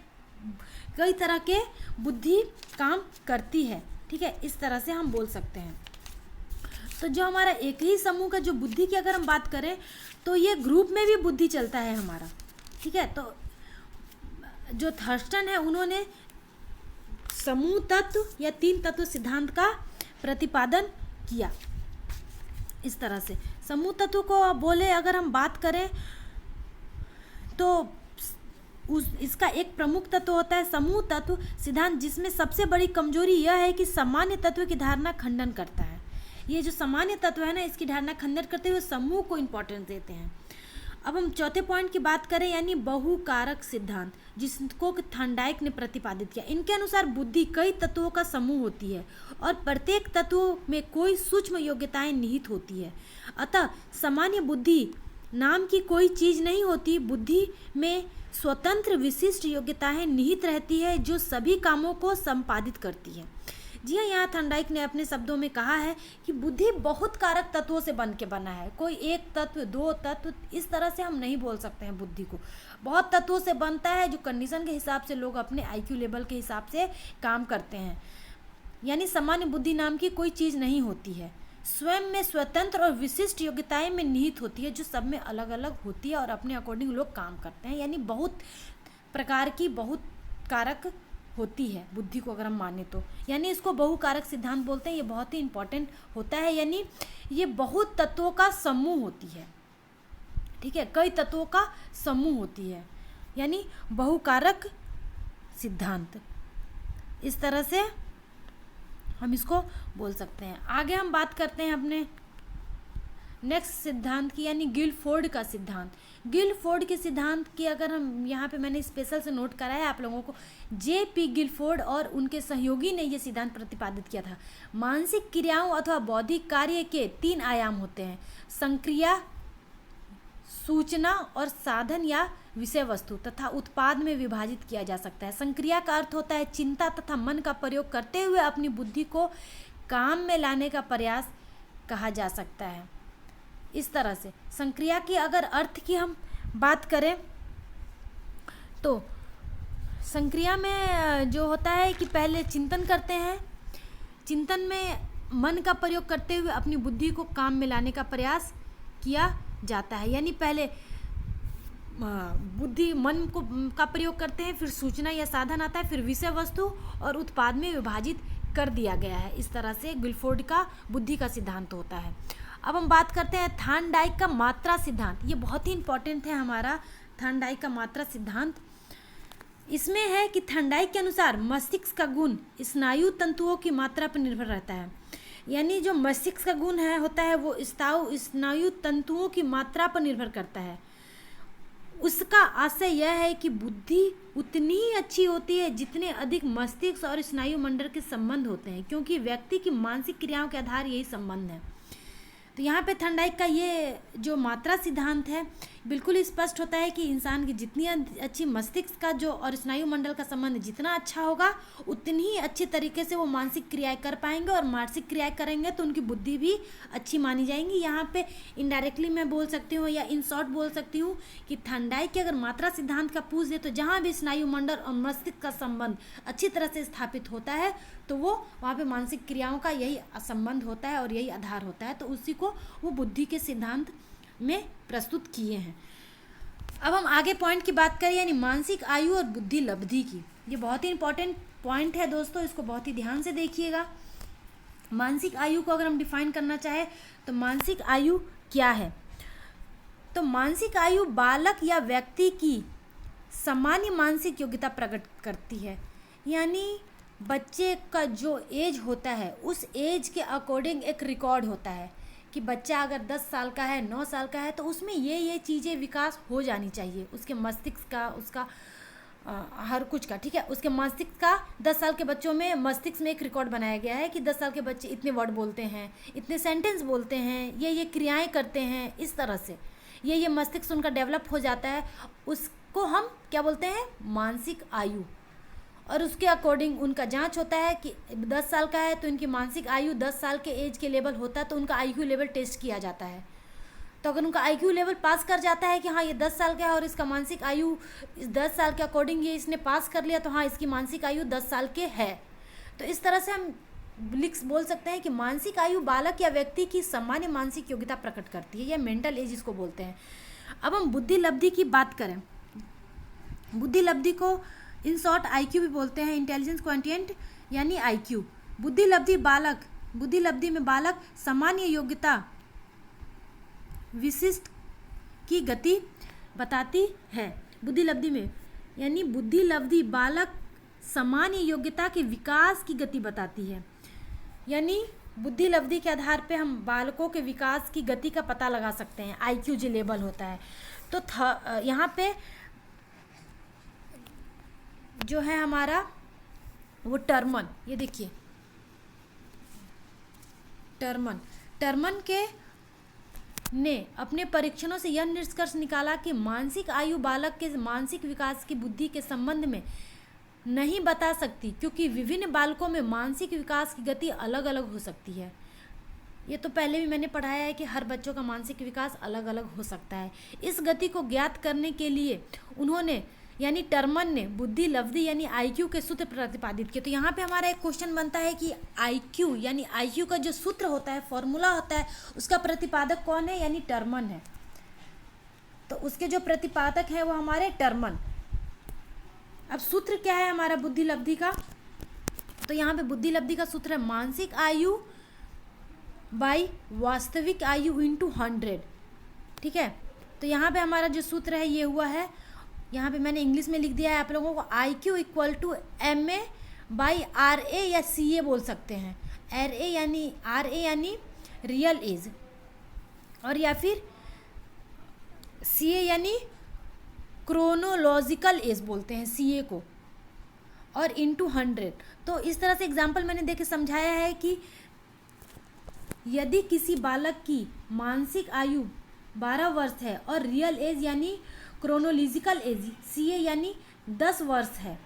S1: कई तरह के बुद्धि काम करती है। ठीक है, इस तरह से हम बोल सकते हैं। तो जो हमारा एक ही समूह का जो बुद्धि की अगर हम बात करें तो ये ग्रुप में भी बुद्धि चलता है हमारा। ठीक है, तो जो थर्स्टन है उन्होंने समूह तत्व या तीन तत्व सिद्धांत का प्रतिपादन किया। इस तरह से समूह तत्व को बोले अगर हम बात करें तो इसका एक प्रमुख तत्व होता है समूह तत्व सिद्धांत, जिसमें सबसे बड़ी कमजोरी यह है कि सामान्य तत्व की धारणा खंडन करता है। ये जो सामान्य तत्व है ना, इसकी धारणा खंडन करते हुए समूह को इम्पोर्टेंस देते हैं। अब हम चौथे पॉइंट की बात करें, यानी बहुकारक सिद्धांत, जिसको थॉर्नडाइक ने प्रतिपादित किया। इनके अनुसार बुद्धि कई तत्वों का समूह होती है और प्रत्येक तत्व में कोई सूक्ष्म योग्यताएं निहित होती है। अतः सामान्य बुद्धि नाम की कोई चीज़ नहीं होती। बुद्धि में स्वतंत्र विशिष्ट योग्यताएं निहित रहती है जो सभी कामों को संपादित करती है। जी हाँ, यहाँ थॉर्नडाइक ने अपने शब्दों में कहा है कि बुद्धि बहुत कारक तत्वों से बन के बना है, कोई एक तत्व, दो तत्व, इस तरह से हम नहीं बोल सकते हैं। बुद्धि को बहुत तत्वों से बनता है, जो कंडीशन के हिसाब से लोग अपने आईक्यू लेवल के हिसाब से काम करते हैं। यानी सामान्य बुद्धि नाम की कोई चीज़ नहीं होती है, स्वयं में स्वतंत्र और विशिष्ट योग्यताएं में निहित होती है, जो सब में अलग अलग होती है और अपने अकॉर्डिंग लोग काम करते हैं। यानी बहुत प्रकार की, बहुत कारक होती है बुद्धि को अगर हम माने तो, यानी इसको बहुकारक सिद्धांत बोलते हैं। ये बहुत ही इंपॉर्टेंट होता है, यानी ये बहुत तत्वों का समूह होती है, ठीक है, कई तत्वों का समूह होती है, यानी बहुकारक सिद्धांत, इस तरह से हम इसको बोल सकते हैं। आगे हम बात करते हैं अपने नेक्स्ट सिद्धांत की, यानी गिलफोर्ड का सिद्धांत। गिलफोर्ड के सिद्धांत की अगर हम यहाँ पे मैंने स्पेशल से नोट करा है आप लोगों को, J.P. गिलफोर्ड और उनके सहयोगी ने ये सिद्धांत प्रतिपादित किया था। मानसिक क्रियाओं अथवा बौद्धिक कार्य के 3 आयाम होते हैं, संक्रिया, सूचना और साधन या विषय वस्तु तथा उत्पाद में विभाजित किया जा सकता है। संक्रिया का अर्थ होता है चिंता तथा मन का प्रयोग करते हुए अपनी बुद्धि को काम में लाने का प्रयास कहा जा सकता है। इस तरह से संक्रिया की अगर अर्थ की हम बात करें तो संक्रिया में जो होता है कि पहले चिंतन करते हैं, चिंतन में मन का प्रयोग करते हुए अपनी बुद्धि को काम में लाने का प्रयास किया जाता है। यानी पहले बुद्धि मन को का प्रयोग करते हैं, फिर सूचना या साधन आता है, फिर विषय वस्तु और उत्पाद में विभाजित कर दिया गया है। इस तरह से गिलफोर्ड का बुद्धि का सिद्धांत होता है। अब हम बात करते हैं थॉर्नडाइक का मात्रा सिद्धांत। ये बहुत ही इंपॉर्टेंट है हमारा थॉर्नडाइक का मात्रा सिद्धांत। इसमें है कि थॉर्नडाइक के अनुसार मस्तिष्क का गुण स्नायु तंतुओं की मात्रा पर निर्भर रहता है। यानी जो मस्तिष्क का गुण है होता है वो स्नायु तंतुओं की मात्रा पर निर्भर करता है। उसका आशय यह है कि बुद्धि उतनी ही अच्छी होती है जितने अधिक मस्तिष्क और स्नायु मंडल के संबंध होते हैं, क्योंकि व्यक्ति की मानसिक क्रियाओं के आधार यही संबंध है। तो यहाँ पे थॉर्नडाइक का ये जो मात्रा सिद्धांत है बिल्कुल स्पष्ट होता है कि इंसान की जितनी अच्छी मस्तिष्क का जो और स्नायु मंडल का संबंध जितना अच्छा होगा उतनी ही अच्छे तरीके से वो मानसिक क्रियाएं कर पाएंगे, और मानसिक क्रियाएं करेंगे तो उनकी बुद्धि भी अच्छी मानी जाएंगी। यहाँ पे इनडायरेक्टली मैं बोल सकती हूँ या इन शॉर्ट बोल सकती हूँ कि थॉर्नडाइक के अगर मात्रा सिद्धांत का पूछ दे तो जहाँ भी स्नायु मंडल और मस्तिष्क का संबंध अच्छी तरह से स्थापित होता है तो वो वहाँ पे मानसिक क्रियाओं का यही संबंध होता है और यही आधार होता है, तो उसी को वो बुद्धि के सिद्धांत में प्रस्तुत किए हैं। अब हम आगे पॉइंट की बात करें, यानी मानसिक आयु और बुद्धि लब्धि की। ये बहुत ही इंपॉर्टेंट पॉइंट है दोस्तों, इसको बहुत ही ध्यान से देखिएगा। मानसिक आयु को अगर हम डिफाइन करना चाहें तो मानसिक आयु क्या है, तो मानसिक आयु बालक या व्यक्ति की सामान्य मानसिक योग्यता प्रकट करती है। यानी बच्चे का जो एज होता है उस एज के अकॉर्डिंग एक रिकॉर्ड होता है कि बच्चा अगर 10 साल का है, 9 साल का है, तो उसमें ये चीज़ें विकास हो जानी चाहिए, उसके मस्तिष्क का, उसका हर कुछ का, ठीक है। उसके मस्तिष्क का 10 साल के बच्चों में मस्तिष्क में एक रिकॉर्ड बनाया गया है कि 10 साल के बच्चे इतने वर्ड बोलते हैं, इतने सेंटेंस बोलते हैं, ये क्रियाएं करते हैं, इस तरह से ये मस्तिष्क उनका डेवलप हो जाता है। उसको हम क्या बोलते हैं, मानसिक आयु। और उसके अकॉर्डिंग उनका जांच होता है कि 10 साल का है तो इनकी मानसिक आयु 10 साल के एज के लेवल होता है, तो उनका आईक्यू लेवल टेस्ट किया जाता है। तो अगर उनका आईक्यू लेवल पास कर जाता है कि हाँ ये 10 साल का है और इसका मानसिक आयु इस 10 साल के अकॉर्डिंग ये इसने पास कर लिया, तो हाँ इसकी मानसिक आयु 10 साल के है। तो इस तरह से हम बोल सकते हैं कि मानसिक आयु बालक या व्यक्ति की सामान्य मानसिक योग्यता प्रकट करती है, या मेंटल एज इसको बोलते हैं। अब हम बुद्धि लब्धि की बात करें, बुद्धि लब्धि को इन शॉर्ट आईक्यू भी बोलते हैं, इंटेलिजेंस क्वांटिएंट यानी आईक्यू। बुद्धि लब्धि में बालक सामान्य योग्यता विशिष्ट की गति बताती है। बुद्धि लब्धि में यानी बुद्धि लब्धि बालक सामान्य योग्यता के विकास की गति बताती है। यानी बुद्धि लब्धि के आधार पे हम बालकों के विकास की गति का पता लगा सकते हैं, आईक्यू जो लेवल होता है। तो यहाँ पे जो है हमारा वो टर्मन, ये देखिए टर्मन के ने अपने परीक्षणों से यह निष्कर्ष निकाला कि मानसिक आयु बालक के मानसिक विकास की बुद्धि के संबंध में नहीं बता सकती, क्योंकि विभिन्न बालकों में मानसिक विकास की गति अलग अलग हो सकती है। ये तो पहले भी मैंने पढ़ाया है कि हर बच्चों का मानसिक विकास अलग अलग हो सकता है। इस गति को ज्ञात करने के लिए उन्होंने यानी टर्मन ने बुद्धि लब्धि यानी आईक्यू के सूत्र प्रतिपादित किए। तो यहाँ पे हमारा एक क्वेश्चन बनता है कि आईक्यू यानी आईक्यू का जो सूत्र होता है, फॉर्मूला होता है, उसका प्रतिपादक कौन है, यानी टर्मन है। तो उसके जो प्रतिपादक है वो हमारे टर्मन। अब सूत्र क्या है हमारा बुद्धि लब्धि का, तो यहाँ पे बुद्धि लब्धि का सूत्र है मानसिक आयु बाई वास्तविक आयु इंटू 100। ठीक है, तो यहाँ पे हमारा जो सूत्र है ये हुआ है, यहाँ पे मैंने इंग्लिश में लिख दिया है आप लोगों को, I Q equal to M A by R A या सी ए बोल सकते हैं। आर ए यानी रियल एज, और या फिर सी ए यानी क्रोनोलॉजिकल एज बोलते हैं सी ए को, और इंटू 100। तो इस तरह से एग्जाम्पल मैंने देके समझाया है कि यदि किसी बालक की मानसिक आयु 12 वर्ष है और रियल एज यानी क्रोनोलॉजिकल एज सी ए यानी 10 वर्ष है,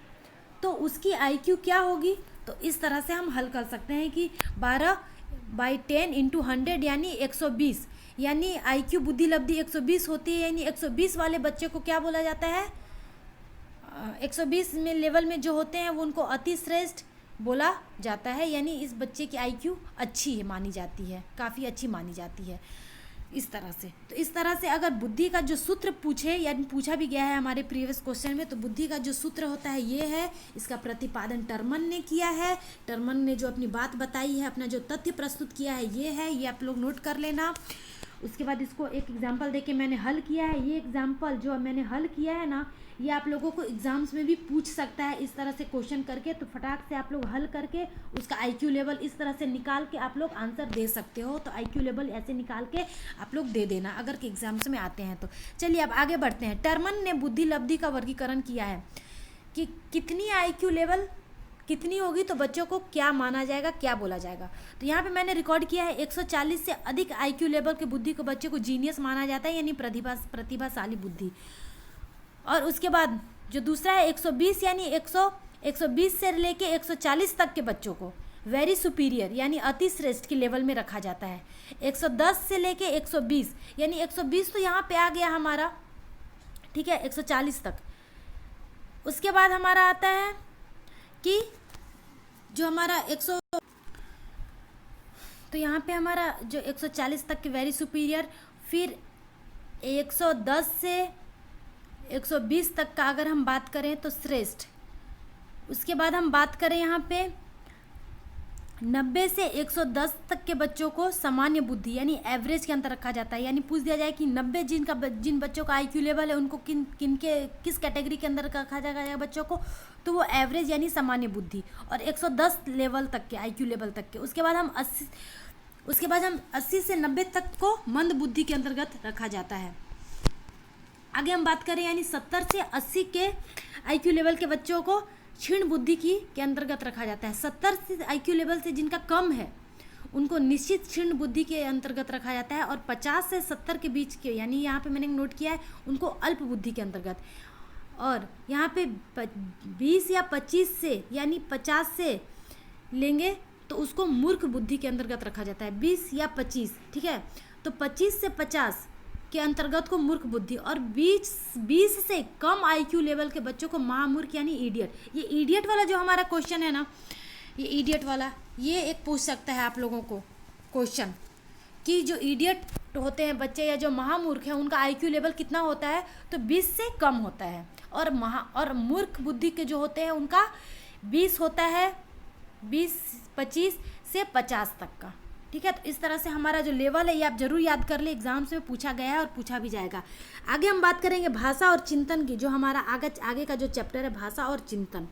S1: तो उसकी आईक्यू क्या होगी। तो इस तरह से हम हल कर सकते हैं कि 12/10 इंटू 100 यानी 120, यानी आईक्यू बुद्धि लब्धि 120 होती है। यानी 120 वाले बच्चे को क्या बोला जाता है, 120 में लेवल में जो होते हैं वो उनको अति श्रेष्ठ बोला जाता है। यानी इस बच्चे की आईक्यू अच्छी है मानी जाती है, काफ़ी अच्छी मानी जाती है इस तरह से। तो इस तरह से अगर बुद्धि का जो सूत्र पूछे यानी पूछा भी गया है हमारे प्रीवियस क्वेश्चन में, तो बुद्धि का जो सूत्र होता है ये है, इसका प्रतिपादन टर्मन ने किया है। टर्मन ने जो अपनी बात बताई है, अपना जो तथ्य प्रस्तुत किया है ये है, ये आप लोग नोट कर लेना। उसके बाद इसको एक एग्जाम्पल देके मैंने हल किया है। ये एग्जाम्पल जो मैंने हल किया है ना, ये आप लोगों को एग्जाम्स में भी पूछ सकता है इस तरह से क्वेश्चन करके। तो फटाक से आप लोग हल करके उसका आईक्यू लेवल इस तरह से निकाल के आप लोग आंसर दे सकते हो। तो आईक्यू लेवल ऐसे निकाल के आप लोग दे देना अगर कि एग्जाम्स में आते हैं तो। चलिए अब आगे बढ़ते हैं। टर्मन ने बुद्धि लब्धि का वर्गीकरण किया है कि कितनी आईक्यू लेवल कितनी होगी तो बच्चों को क्या माना जाएगा, क्या बोला जाएगा। तो यहाँ पे मैंने रिकॉर्ड किया है 140 से अधिक आईक्यू लेवल के बुद्धि को बच्चे को जीनियस माना जाता है, यानी प्रतिभाशाली बुद्धि। और उसके बाद जो दूसरा है 120 यानी 120 से लेके 140 तक के बच्चों को वेरी सुपीरियर यानी अति श्रेष्ठ के लेवल में रखा जाता है। 110 से लेके 120 यानी 120 तो यहाँ पे आ गया हमारा, ठीक है, 140 तक। उसके बाद हमारा आता है कि जो हमारा 100, तो यहाँ पे हमारा जो 140 तक के वेरी सुपीरियर, फिर 110 से 120 तक का अगर हम बात करें तो श्रेष्ठ। उसके बाद हम बात करें यहाँ पे 90 से 110 तक के बच्चों को सामान्य बुद्धि यानी एवरेज के अंदर रखा जाता है। यानी पूछ दिया जाए कि 90 जिन बच्चों का आईक्यू लेवल है उनको किस कैटेगरी के अंदर रखा जाएगा बच्चों को, तो वो एवरेज यानी सामान्य बुद्धि। और 110 लेवल तक के आईक्यू लेवल तक के। उसके बाद हम 80 से 90 तक को मंद बुद्धि के अंतर्गत रखा जाता है। आगे हम बात करें यानी 70 से 80 के आईक्यू लेवल के बच्चों को क्षीण बुद्धि के अंतर्गत रखा जाता है। 70 से आईक्यू लेवल से जिनका कम है उनको निश्चित क्षीण बुद्धि के अंतर्गत रखा जाता है। और 50 से 70 के बीच के यानी यहाँ पे मैंने नोट किया है उनको अल्प बुद्धि के अंतर्गत। और यहाँ पे 20 या 25 से यानी 50 से लेंगे तो उसको मूर्ख बुद्धि के अंतर्गत रखा जाता है। 20 या 25, ठीक है, तो 25 से 50 के अंतर्गत को मूर्ख बुद्धि। और 20 से कम आईक्यू लेवल के बच्चों को महामूर्ख यानी इडियट। ये इडियट वाला जो हमारा क्वेश्चन है ना, ये इडियट वाला ये एक पूछ सकता है आप लोगों को क्वेश्चन कि जो इडियट होते हैं बच्चे या जो महामूर्ख है उनका आईक्यू लेवल कितना होता है, तो 20 से कम होता है। और मूर्ख बुद्धि के जो होते हैं उनका 20 होता है, 25 से 50 तक का, ठीक है। तो इस तरह से हमारा जो लेवल है ये आप जरूर याद कर ले, एग्जाम्स में पूछा गया है और पूछा भी जाएगा। आगे हम बात करेंगे भाषा और चिंतन की, जो हमारा आगे का जो चैप्टर है भाषा और चिंतन।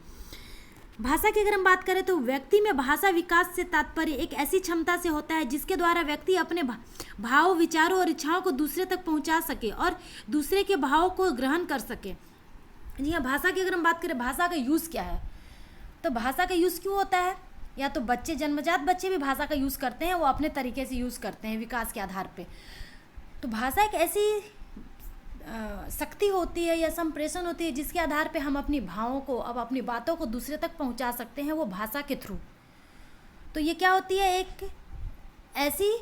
S1: भाषा की अगर हम बात करें तो व्यक्ति में भाषा विकास से तात्पर्य एक ऐसी क्षमता से होता है जिसके द्वारा व्यक्ति अपने भाव, विचारों और इच्छाओं को दूसरे तक पहुंचा सके और दूसरे के भावों को ग्रहण कर सके। जी हाँ, भाषा की अगर हम बात करें भाषा का यूज़ क्या है, तो भाषा का यूज़ क्यों होता है, या तो बच्चे जन्मजात बच्चे भी भाषा का यूज़ करते हैं, वो अपने तरीके से यूज़ करते हैं विकास के आधार पे। तो भाषा एक शक्ति होती है या संप्रेषण होती है जिसके आधार पे हम अपनी भावों को, अब अपनी बातों को दूसरे तक पहुंचा सकते हैं, वो भाषा के थ्रू। तो ये क्या होती है, एक ऐसी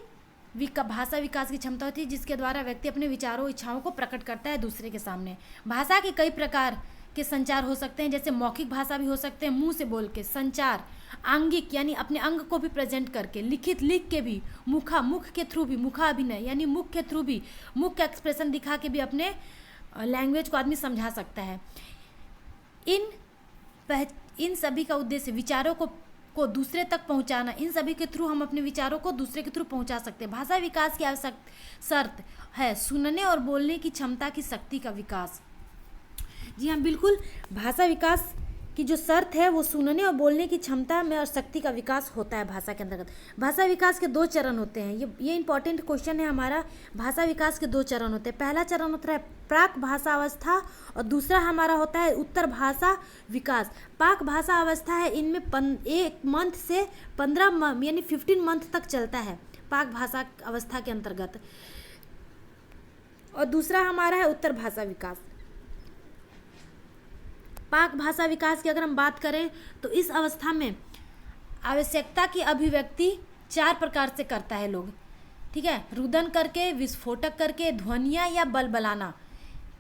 S1: भाषा विकास की क्षमता होती है जिसके द्वारा व्यक्ति अपने विचारों, इच्छाओं को प्रकट करता है दूसरे के सामने। भाषा के कई प्रकार के संचार हो सकते हैं, जैसे मौखिक भाषा भी हो सकते हैं, मुंह से बोल के संचार, आंगिक यानी अपने अंग को भी प्रेजेंट करके, लिखित लिख के भी, मुख के थ्रू भी, मुखाभिनय यानी मुख के थ्रू भी, मुख का एक्सप्रेशन दिखा के भी अपने लैंग्वेज को आदमी समझा सकता है। इन सभी का उद्देश्य विचारों को दूसरे तक पहुंचाना। इन सभी के थ्रू हम अपने विचारों को दूसरे के थ्रू पहुंचा सकते हैं। भाषा विकास की आवश्यक शर्त है सुनने और बोलने की क्षमता की शक्ति का विकास। जी हाँ, बिल्कुल, भाषा विकास की जो शर्त है वो सुनने और बोलने की क्षमता में और शक्ति का विकास होता है भाषा के अंतर्गत। भाषा विकास के 2 चरण होते हैं। ये इंपॉर्टेंट क्वेश्चन है हमारा। भाषा विकास के 2 चरण होते हैं। पहला चरण होता है प्राक भाषा अवस्था और दूसरा हमारा होता है उत्तर भाषा विकास। प्राक भाषा अवस्था है, इनमें 1 मंथ से 15 यानी 15 मंथ तक चलता है प्राक भाषा अवस्था के अंतर्गत, और दूसरा हमारा है उत्तर भाषा विकास। प्राक भाषा विकास की अगर हम बात करें तो इस अवस्था में आवश्यकता की अभिव्यक्ति 4 प्रकार से करता है लोग, ठीक है। रुदन करके, विस्फोटक करके, ध्वनिया या बलबलाना।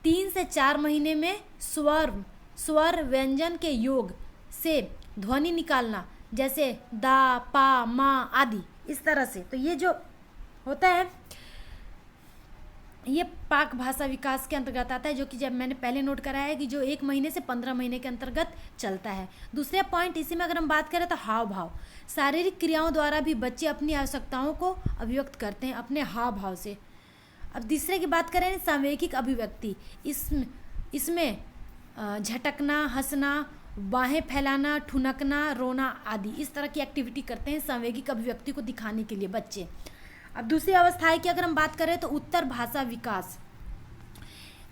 S1: 3 से 4 महीने में स्वर व्यंजन के योग से ध्वनि निकालना, जैसे दा, पा, मा आदि, इस तरह से। तो ये जो होता है ये प्राक भाषा विकास के अंतर्गत आता है, जो कि जब मैंने पहले नोट कराया है कि जो 1 महीने से 15 महीने के अंतर्गत चलता है। दूसरा पॉइंट इसी में अगर हम बात करें तो हाव भाव। शारीरिक क्रियाओं द्वारा भी बच्चे अपनी आवश्यकताओं को अभिव्यक्त करते हैं अपने हाव भाव से। अब तीसरे की बात करें सांवेगिक अभिव्यक्ति। इसमें झटकना, हंसना, बाहें फैलाना, ठुनकना, रोना आदि इस तरह की एक्टिविटी करते हैं सांवेगिक अभिव्यक्ति को दिखाने के लिए बच्चे। अब दूसरी अवस्था है कि अगर हम बात करें तो उत्तर भाषा विकास।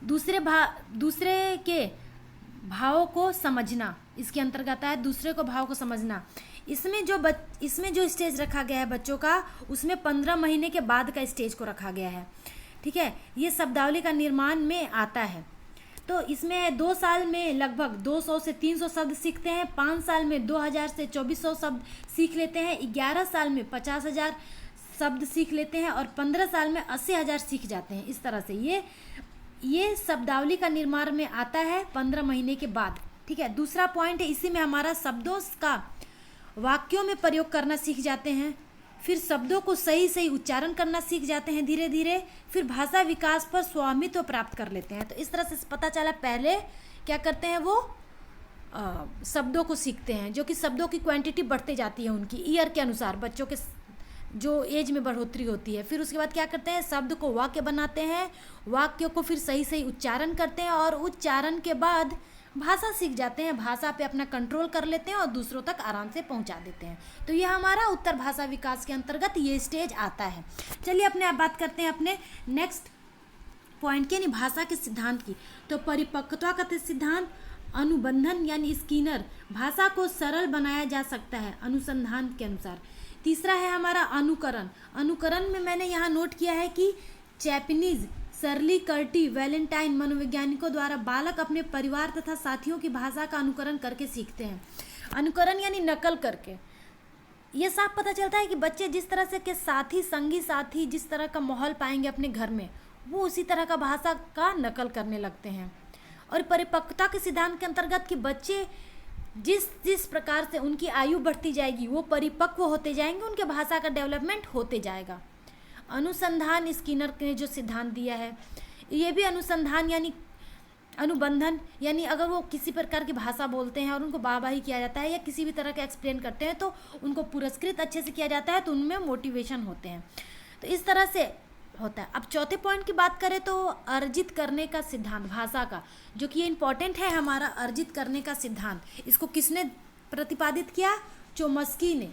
S1: दूसरे के भावों को समझना इसके अंतर्गत आता है, दूसरे को भाव को समझना। इसमें जो स्टेज रखा गया है बच्चों का, उसमें 15 महीने के बाद का स्टेज को रखा गया है, ठीक है। ये शब्दावली का निर्माण में आता है। तो इसमें 2 साल में लगभग 200 से 300 शब्द सीखते हैं, 5 साल में 2000 से 2400 शब्द सीख लेते हैं, 11 साल में 50,000 शब्द सीख लेते हैं और 15 साल में 80,000 सीख जाते हैं। इस तरह से ये शब्दावली का निर्माण में आता है 15 महीने के बाद, ठीक है। दूसरा पॉइंट है, इसी में हमारा शब्दों का वाक्यों में प्रयोग करना सीख जाते हैं, फिर शब्दों को सही उच्चारण करना सीख जाते हैं धीरे धीरे, फिर भाषा विकास पर स्वामित्व प्राप्त कर लेते हैं। तो इस तरह से पता चला पहले क्या करते हैं वो शब्दों को सीखते हैं, जो कि शब्दों की क्वांटिटी बढ़ते जाती है उनकी ईयर के अनुसार, बच्चों के जो एज में बढ़ोतरी होती है। फिर उसके बाद क्या करते हैं, शब्द को वाक्य बनाते हैं, वाक्य को फिर सही उच्चारण करते हैं और उच्चारण के बाद भाषा सीख जाते हैं, भाषा पे अपना कंट्रोल कर लेते हैं और दूसरों तक आराम से पहुंचा देते हैं। तो ये हमारा उत्तर भाषा विकास के अंतर्गत ये स्टेज आता है। चलिए अपने आप बात करते हैं अपने नेक्स्ट पॉइंट की, यानी भाषा के सिद्धांत की। तो परिपक्वता का सिद्धांत, अनुबंधन यानी स्किनर, भाषा को सरल बनाया जा सकता है अनुसंधान के अनुसार। तीसरा है हमारा अनुकरण। अनुकरण में मैंने यहाँ नोट किया है कि जैपनीज सर्ली कर्टी वैलेंटाइन मनोवैज्ञानिकों द्वारा बालक अपने परिवार तथा साथियों की भाषा का अनुकरण करके सीखते हैं। अनुकरण यानी नकल करके। ये साफ पता चलता है कि बच्चे जिस तरह से के संगी साथी जिस तरह का माहौल पाएंगे अपने घर में, वो उसी तरह का भाषा का नकल करने लगते हैं। और परिपक्वता के सिद्धांत के अंतर्गत कि बच्चे जिस प्रकार से उनकी आयु बढ़ती जाएगी वो परिपक्व होते जाएंगे, उनके भाषा का डेवलपमेंट होते जाएगा। अनुसंधान स्किनर ने जो सिद्धांत दिया है, ये भी अनुसंधान यानी अनुबंधन, यानी अगर वो किसी प्रकार की भाषा बोलते हैं और उनको वाहवाही किया जाता है या किसी भी तरह का एक्सप्लेन करते हैं तो उनको पुरस्कृत अच्छे से किया जाता है, तो उनमें मोटिवेशन होते हैं। तो इस तरह से होता है। अब चौथे पॉइंट की बात करें तो अर्जित करने का सिद्धांत भाषा का, जो कि ये इम्पॉर्टेंट है हमारा अर्जित करने का सिद्धांत। इसको किसने प्रतिपादित किया? चोम्स्की ने।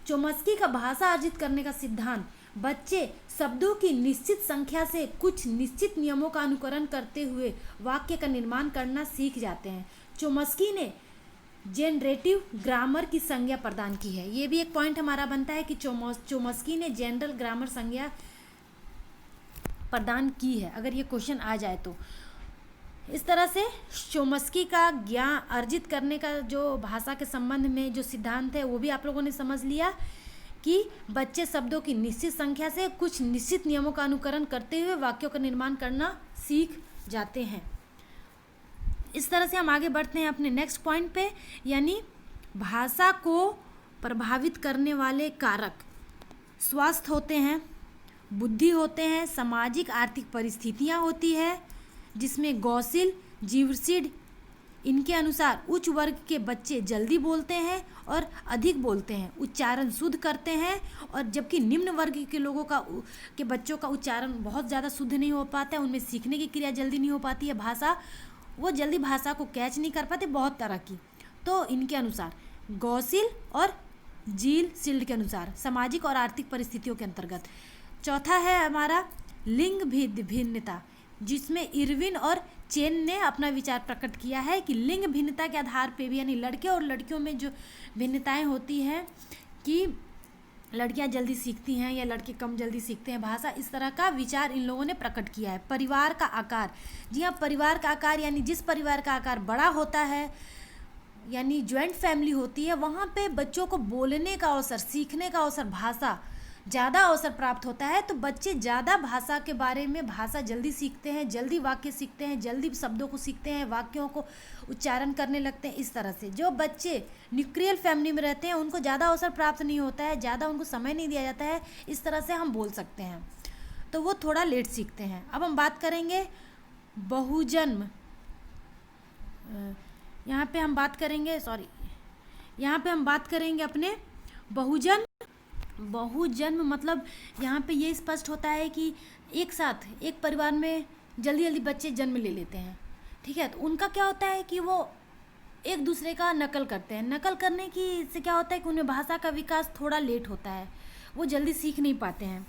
S1: चोम्स्की का भाषा अर्जित करने का सिद्धांत, बच्चे शब्दों की निश्चित संख्या से कुछ निश्चित नियमों का अनुकरण करते हुए वाक्य का निर्माण करना सीख जाते हैं। चोम्स्की ने जेनरेटिव ग्रामर की संज्ञा प्रदान की है। ये भी एक पॉइंट हमारा बनता है कि चोम्स्की ने जनरल ग्रामर संज्ञा प्रदान की है, अगर ये क्वेश्चन आ जाए तो। इस तरह से चोम्स्की का ज्ञान अर्जित करने का जो भाषा के संबंध में जो सिद्धांत है वो भी आप लोगों ने समझ लिया कि बच्चे शब्दों की निश्चित संख्या से कुछ निश्चित नियमों का अनुकरण करते हुए वाक्यों का निर्माण करना सीख जाते हैं। इस तरह से हम आगे बढ़ते हैं अपने नेक्स्ट पॉइंट पे, यानी भाषा को प्रभावित करने वाले कारक स्वास्थ्य होते हैं, बुद्धि होते हैं, सामाजिक आर्थिक परिस्थितियां होती है, जिसमें गौसिल जीवसीड इनके अनुसार उच्च वर्ग के बच्चे जल्दी बोलते हैं और अधिक बोलते हैं, उच्चारण शुद्ध करते हैं, और जबकि निम्न वर्ग के लोगों के बच्चों का उच्चारण बहुत ज़्यादा शुद्ध नहीं हो पाता है, उनमें सीखने की क्रिया जल्दी नहीं हो पाती है, भाषा वो जल्दी भाषा को कैच नहीं कर पाते, बहुत तरह की। तो इनके अनुसार गौसिल और जील सिल्ड के अनुसार सामाजिक और आर्थिक परिस्थितियों के अंतर्गत। चौथा है हमारा लिंग भिन्नता, जिसमें इरविन और चेन ने अपना विचार प्रकट किया है कि लिंग भिन्नता के आधार पे भी, यानी लड़के और लड़कियों में जो भिन्नताएं होती हैं कि लड़कियां जल्दी सीखती हैं या लड़के कम जल्दी सीखते हैं भाषा, इस तरह का विचार इन लोगों ने प्रकट किया है। परिवार का आकार, जी हाँ, परिवार का आकार, यानी जिस परिवार का आकार बड़ा होता है, यानी ज्वाइंट फैमिली होती है, वहाँ पे बच्चों को बोलने का अवसर, सीखने का अवसर, भाषा ज़्यादा अवसर प्राप्त होता है। तो बच्चे ज़्यादा भाषा के बारे में, भाषा जल्दी सीखते हैं, जल्दी वाक्य सीखते हैं, जल्दी शब्दों को सीखते हैं, वाक्यों को उच्चारण करने लगते हैं। इस तरह से जो बच्चे न्यूक्लियर फैमिली में रहते हैं उनको ज़्यादा अवसर प्राप्त नहीं होता है, ज़्यादा उनको समय नहीं दिया जाता है, इस तरह से हम बोल सकते हैं, तो वो थोड़ा लेट सीखते हैं। अब हम बात करेंगे बहुजन्म, यहाँ पे हम बात करेंगे अपने बहुजन्म मतलब यहाँ पे ये स्पष्ट होता है कि एक साथ एक परिवार में जल्दी जल्दी बच्चे जन्म ले लेते हैं, ठीक है। तो उनका क्या होता है कि वो एक दूसरे का नकल करते हैं। नकल करने की से क्या होता है कि उनमें भाषा का विकास थोड़ा लेट होता है, वो जल्दी सीख नहीं पाते हैं।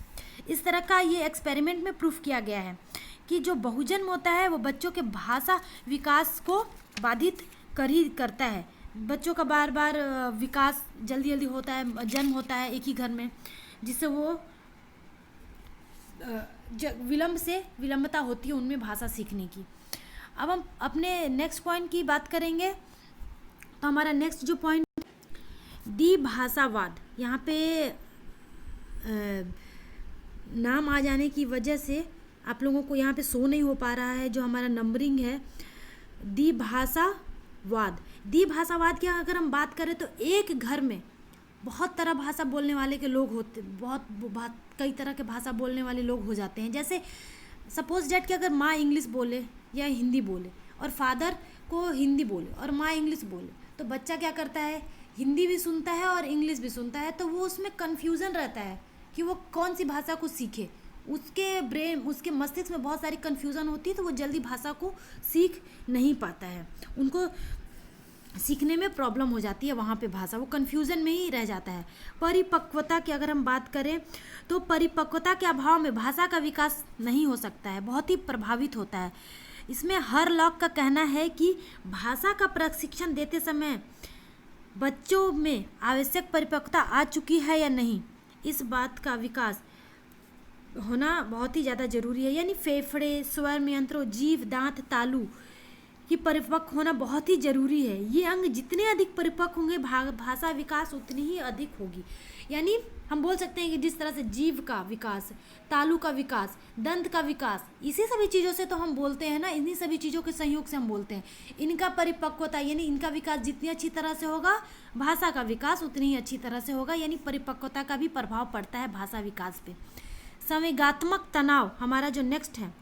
S1: इस तरह का ये एक्सपेरिमेंट में प्रूफ किया गया है कि जो बहुजन्म होता है वो बच्चों के भाषा विकास को बाधित करता है। बच्चों का बार बार विकास जल्दी जल्दी होता है, जन्म होता है एक ही घर में, जिससे वो विलंबता होती है उनमें भाषा सीखने की। अब हम अपने नेक्स्ट पॉइंट की बात करेंगे। तो हमारा नेक्स्ट जो पॉइंट द्विभाषावाद, यहाँ पे नाम आ जाने की वजह से आप लोगों को यहाँ पे शो नहीं हो पा रहा है, जो हमारा नंबरिंग है। द्विभाषावाद की अगर हम बात करें तो एक घर में बहुत तरह भाषा बोलने वाले के लोग होते, बहुत कई तरह के भाषा बोलने वाले लोग हो जाते हैं। जैसे सपोज डेट कि अगर माँ इंग्लिश बोले या हिंदी बोले और फादर को हिंदी बोले और माँ इंग्लिश बोले, तो बच्चा क्या करता है, हिंदी भी सुनता है और इंग्लिश भी सुनता है, तो वो उसमें कन्फ्यूज़न रहता है कि वो कौन सी भाषा को सीखे। उसके मस्तिष्क में बहुत सारी कन्फ्यूज़न होती है, तो वो जल्दी भाषा को सीख नहीं पाता है, उनको सीखने में प्रॉब्लम हो जाती है, वहाँ पे भाषा वो कन्फ्यूज़न में ही रह जाता है। परिपक्वता की अगर हम बात करें तो परिपक्वता के अभाव में भाषा का विकास नहीं हो सकता है, बहुत ही प्रभावित होता है। इसमें हरलॉक का कहना है कि भाषा का प्रशिक्षण देते समय बच्चों में आवश्यक परिपक्वता आ चुकी है या नहीं, इस बात का विकास होना बहुत ही ज़्यादा ज़रूरी है। यानी फेफड़े, स्वर यंत्रों, जीभ, दांत, तालू की परिपक्व होना बहुत ही ज़रूरी है। ये अंग जितने अधिक परिपक्व होंगे भाषा विकास उतनी ही अधिक होगी। यानी हम बोल सकते हैं कि जिस तरह से जीभ का विकास, तालू का विकास, दंत का विकास, इसी सभी चीज़ों से तो हम बोलते हैं ना, इन्हीं सभी चीज़ों के सहयोग से हम बोलते हैं। इनका परिपक्वता यानी इनका विकास जितनी अच्छी तरह से होगा, भाषा का विकास उतनी ही अच्छी तरह से होगा। यानी परिपक्वता का भी प्रभाव पड़ता है भाषा विकास पे। संवेगात्मक तनाव हमारा जो नेक्स्ट है,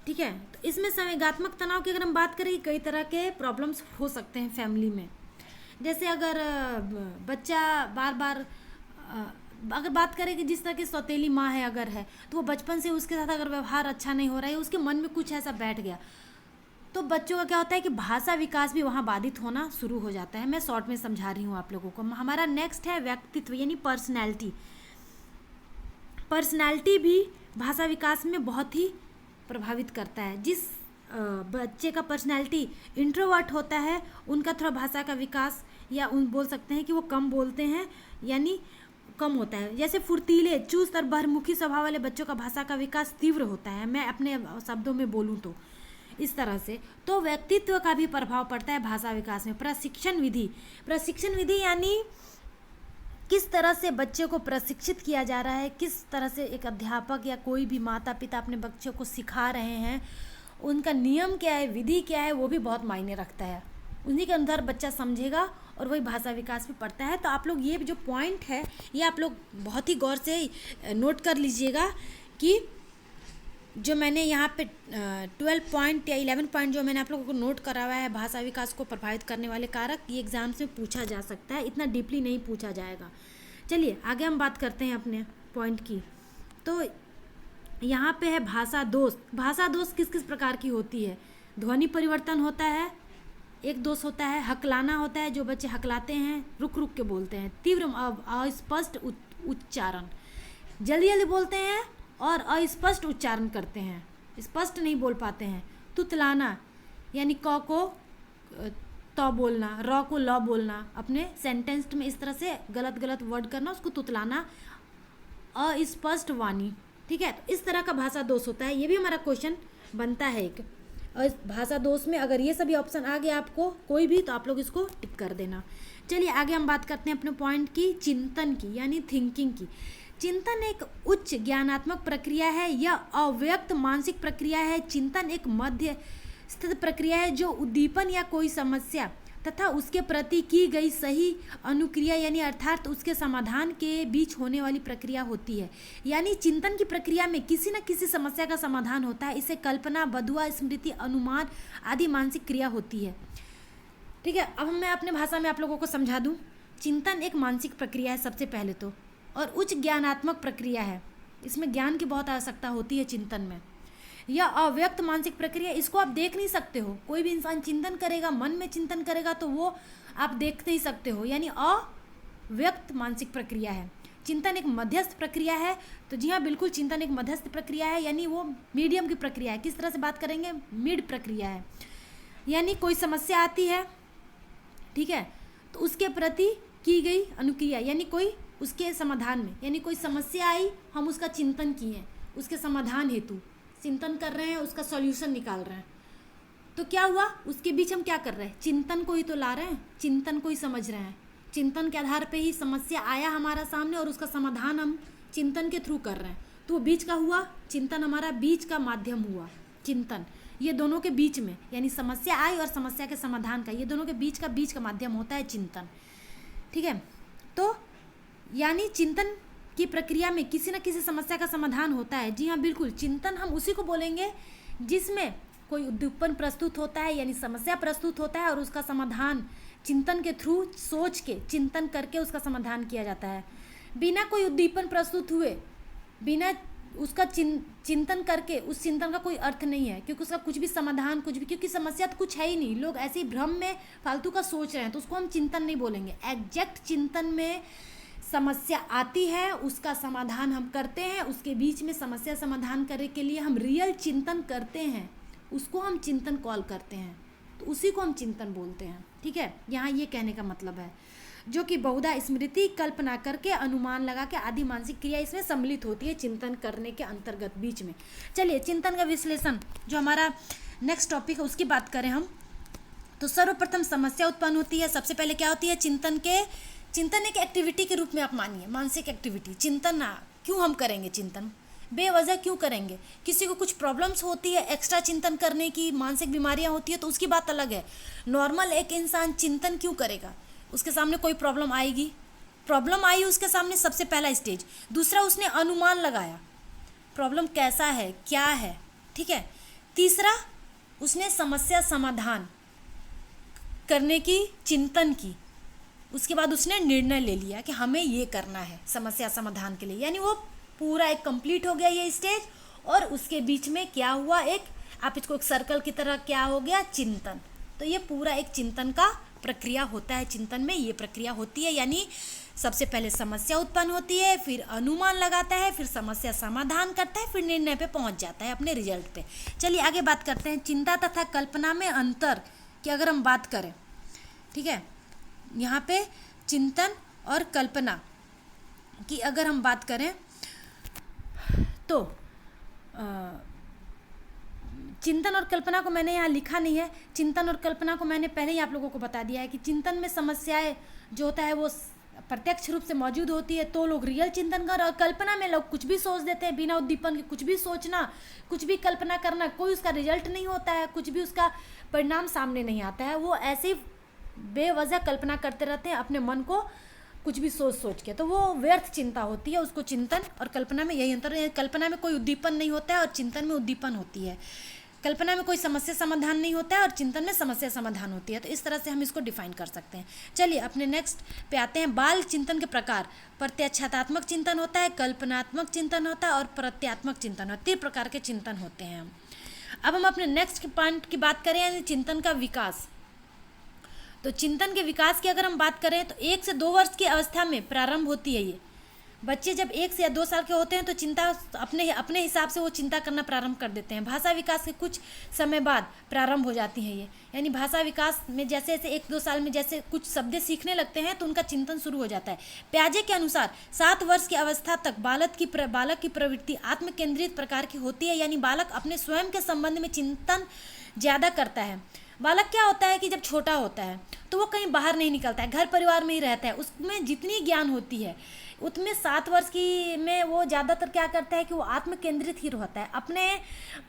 S1: ठीक है। तो इसमें संवेगात्मक तनाव की अगर हम बात करें, कई तरह के प्रॉब्लम्स हो सकते हैं फैमिली में। जैसे अगर बच्चा बार बार अगर बात करें कि जिस तरह की सौतेली माँ है अगर है, तो वो बचपन से उसके साथ अगर व्यवहार अच्छा नहीं हो रहा है, उसके मन में कुछ ऐसा बैठ गया, तो बच्चों का क्या होता है कि भाषा विकास भी वहाँ बाधित होना शुरू हो जाता है। मैं शॉर्ट में समझा रही हूँ आप लोगों को। हमारा नेक्स्ट है व्यक्तित्व यानी पर्सनैलिटी भी भाषा विकास में बहुत ही प्रभावित करता है। जिस बच्चे का पर्सनैलिटी इंट्रोवर्ट होता है, उनका थोड़ा भाषा का विकास या बोल सकते हैं कि वो कम बोलते हैं, यानी कम होता है। जैसे फुर्तीले, चुस्त और बहिर्मुखी स्वभाव वाले बच्चों का भाषा का विकास तीव्र होता है, मैं अपने शब्दों में बोलूँ तो इस तरह से। तो व्यक्तित्व का भी प्रभाव पड़ता है भाषा विकास में। प्रशिक्षण विधि यानी किस तरह से बच्चे को प्रशिक्षित किया जा रहा है, किस तरह से एक अध्यापक या कोई भी माता पिता अपने बच्चों को सिखा रहे हैं, उनका नियम क्या है, विधि क्या है, वो भी बहुत मायने रखता है। उन्हीं के अंदर बच्चा समझेगा और वही भाषा विकास भी पड़ता है। तो आप लोग ये जो पॉइंट है ये आप लोग बहुत ही गौर से नोट कर लीजिएगा कि जो मैंने यहाँ पे 12 पॉइंट या 11 पॉइंट जो मैंने आप लोगों को नोट करा हुआ है भाषा विकास को प्रभावित करने वाले कारक, ये एग्जाम्स में पूछा जा सकता है, इतना डीपली नहीं पूछा जाएगा। चलिए आगे हम बात करते हैं अपने पॉइंट की। तो यहाँ पे है भाषा दोष। भाषा दोष किस किस प्रकार की होती है? ध्वनि परिवर्तन होता है, एक दोष होता है हकलाना होता है, जो बच्चे हकलाते हैं, रुक रुक के बोलते हैं, तीव्र अस्पष्ट उच्चारण, जल्दी जल्दी बोलते हैं और अस्पष्ट उच्चारण करते हैं, स्पष्ट नहीं बोल पाते हैं। तुतलाना यानी क को तो बोलना, र को ल बोलना, अपने सेंटेंस में इस तरह से गलत गलत वर्ड करना, उसको तुतलाना, अस्पष्ट वाणी। ठीक है, तो इस तरह का भाषा दोष होता है। ये भी हमारा क्वेश्चन बनता है एक। और भाषा दोष में अगर ये सभी ऑप्शन आ गया आपको कोई भी, तो आप लोग इसको टिक कर देना। चलिए आगे हम बात करते हैं अपने पॉइंट की, चिंतन की यानी थिंकिंग की। चिंतन एक उच्च ज्ञानात्मक प्रक्रिया है या अव्यक्त मानसिक प्रक्रिया है। चिंतन एक मध्य स्थित प्रक्रिया है जो उद्दीपन या कोई समस्या तथा उसके प्रति की गई सही अनुक्रिया यानी अर्थात उसके समाधान के बीच होने वाली प्रक्रिया होती है। यानी चिंतन की प्रक्रिया में किसी न किसी समस्या का समाधान होता है। इसे कल्पना, बदुआ, स्मृति, अनुमान आदि मानसिक क्रिया होती है। ठीक है, अब मैं अपने भाषा में आप लोगों को समझा दूं। चिंतन एक मानसिक प्रक्रिया है सबसे पहले तो, और उच्च ज्ञानात्मक प्रक्रिया है। इसमें ज्ञान की बहुत आवश्यकता होती है चिंतन में। यह अव्यक्त मानसिक प्रक्रिया, इसको आप देख नहीं सकते हो। कोई भी इंसान चिंतन करेगा, मन में चिंतन करेगा, तो वो आप देख नहीं सकते हो, यानी अव्यक्त मानसिक प्रक्रिया है। चिंतन एक मध्यस्थ प्रक्रिया है। तो जी हाँ, बिल्कुल चिंतन एक मध्यस्थ प्रक्रिया है, यानी वो मीडियम की प्रक्रिया है। किस तरह से बात करेंगे? मिड प्रक्रिया है। यानी कोई समस्या आती है, ठीक है, तो उसके प्रति की गई अनुक्रिया, यानी कोई उसके समाधान में, यानी कोई समस्या आई, हम उसका चिंतन किए, उसके समाधान हेतु चिंतन कर रहे हैं, उसका सॉल्यूशन निकाल रहे हैं। तो क्या हुआ? उसके बीच हम क्या कर रहे हैं? चिंतन को ही तो ला रहे हैं, चिंतन को ही समझ रहे हैं। चिंतन के आधार पे ही समस्या आया हमारा सामने और उसका समाधान हम चिंतन के थ्रू कर रहे हैं। तो वो बीच का हुआ चिंतन, हमारा बीच का माध्यम हुआ चिंतन। ये दोनों के बीच में, यानी समस्या आई और समस्या के समाधान का, ये दोनों के बीच का माध्यम होता है चिंतन। ठीक है, तो यानी चिंतन की प्रक्रिया में किसी न किसी समस्या का समाधान होता है। जी हाँ, बिल्कुल, चिंतन हम उसी को बोलेंगे जिसमें कोई उद्दीपन प्रस्तुत होता है, यानी समस्या प्रस्तुत होता है और उसका समाधान चिंतन के थ्रू सोच के, चिंतन करके उसका समाधान किया जाता है। बिना कोई उद्दीपन प्रस्तुत हुए, बिना उसका चिंतन करके उस चिंतन का कोई अर्थ नहीं है, क्योंकि उसका कुछ भी समाधान, कुछ भी, क्योंकि समस्या तो कुछ है ही नहीं। लोग ऐसे ही भ्रम में फालतू का सोच रहे हैं, तो उसको हम चिंतन नहीं बोलेंगे। एग्जैक्ट चिंतन में समस्या आती है, उसका समाधान हम करते हैं, उसके बीच में समस्या समाधान करने के लिए हम रियल चिंतन करते हैं, उसको हम चिंतन कॉल करते हैं, तो उसी को हम चिंतन बोलते हैं। ठीक है, यहाँ ये कहने का मतलब है, जो कि बहुधा स्मृति, कल्पना करके, अनुमान लगा के आदि मानसिक क्रिया इसमें सम्मिलित होती है चिंतन करने के अंतर्गत बीच में। चलिए चिंतन का विश्लेषण, जो हमारा नेक्स्ट टॉपिक है, उसकी बात करें हम, तो सर्वप्रथम समस्या उत्पन्न होती है। सबसे पहले क्या होती है? चिंतन एक एक्टिविटी के रूप में आप मानिए, मानसिक एक्टिविटी। चिंतन क्यों हम करेंगे? चिंतन बेवजह क्यों करेंगे? किसी को कुछ प्रॉब्लम्स होती है, एक्स्ट्रा चिंतन करने की, मानसिक बीमारियां होती है, तो उसकी बात अलग है। नॉर्मल एक इंसान चिंतन क्यों करेगा? उसके सामने कोई प्रॉब्लम आएगी, प्रॉब्लम आई उसके सामने, सबसे पहला स्टेज। दूसरा, उसने अनुमान लगाया प्रॉब्लम कैसा है, क्या है। ठीक है, तीसरा, उसने समस्या समाधान करने की चिंतन की, उसके बाद उसने निर्णय ले लिया कि हमें ये करना है समस्या समाधान के लिए, यानी वो पूरा एक कंप्लीट हो गया ये स्टेज। और उसके बीच में क्या हुआ? एक, आप इसको एक सर्कल की तरह, क्या हो गया? चिंतन। तो ये पूरा एक चिंतन का प्रक्रिया होता है। चिंतन में ये प्रक्रिया होती है, यानी सबसे पहले समस्या उत्पन्न होती है, फिर अनुमान लगाता है, फिर समस्या समाधान करता है, फिर निर्णय पे पहुंच जाता है, अपने रिजल्ट पे। चलिए आगे बात करते हैं चिंता तथा कल्पना में अंतर की अगर हम बात करें। ठीक है, यहाँ पे चिंतन और कल्पना कि अगर हम बात करें तो चिंतन और कल्पना को मैंने यहाँ लिखा नहीं है। चिंतन और कल्पना को मैंने पहले ही आप लोगों को बता दिया है कि चिंतन में समस्याएं जो होता है वो प्रत्यक्ष रूप से मौजूद होती है, तो लोग रियल चिंतन कर, और कल्पना में लोग कुछ भी सोच देते हैं बिना उद्दीपन के। कुछ भी सोचना, कुछ भी कल्पना करना, कोई उसका रिजल्ट नहीं होता है, कुछ भी उसका परिणाम सामने नहीं आता है। वो ऐसे ही बेवजह कल्पना करते रहते हैं अपने मन को कुछ भी सोच के, तो वो व्यर्थ चिंता होती है। उसको चिंतन और कल्पना में यही अंतर है। कल्पना में कोई उद्दीपन नहीं होता है और चिंतन में उद्दीपन होती है। कल्पना में कोई समस्या समाधान नहीं होता है और चिंतन में समस्या समाधान होती है। तो इस तरह से हम इसको डिफाइन कर सकते हैं। चलिए अपने नेक्स्ट पे आते हैं। बाल चिंतन के प्रकार। प्रत्याख्यातात्मक चिंतन होता है, कल्पनात्मक चिंतन होता है और प्रत्यात्मक चिंतन होता है। 3 प्रकार के चिंतन होते हैं। अब हम अपने नेक्स्ट पॉइंट की बात करें, यानी चिंतन का विकास। तो चिंतन के विकास की अगर हम बात करें तो 1 से 2 वर्ष की अवस्था में प्रारंभ होती है। ये बच्चे जब 1 से या 2 साल के होते हैं तो चिंता अपने हिसाब से वो चिंता करना प्रारंभ कर देते हैं। भाषा विकास के कुछ समय बाद प्रारंभ हो जाती है ये, यानी भाषा विकास में जैसे जैसे 1-2 साल में जैसे कुछ शब्द सीखने लगते हैं तो उनका चिंतन शुरू हो जाता है। प्याजे के अनुसार 7 वर्ष की अवस्था तक बालक की प्रवृत्ति आत्म केंद्रित प्रकार की होती है, यानी बालक अपने स्वयं के संबंध में चिंतन ज़्यादा करता है। बालक क्या होता है कि जब छोटा होता है तो वो कहीं बाहर नहीं निकलता है, घर परिवार में ही रहता है। उसमें जितनी ज्ञान होती है उसमें 7 वर्ष की में वो ज़्यादातर क्या करता है कि वो आत्म केंद्रित ही रहता है, अपने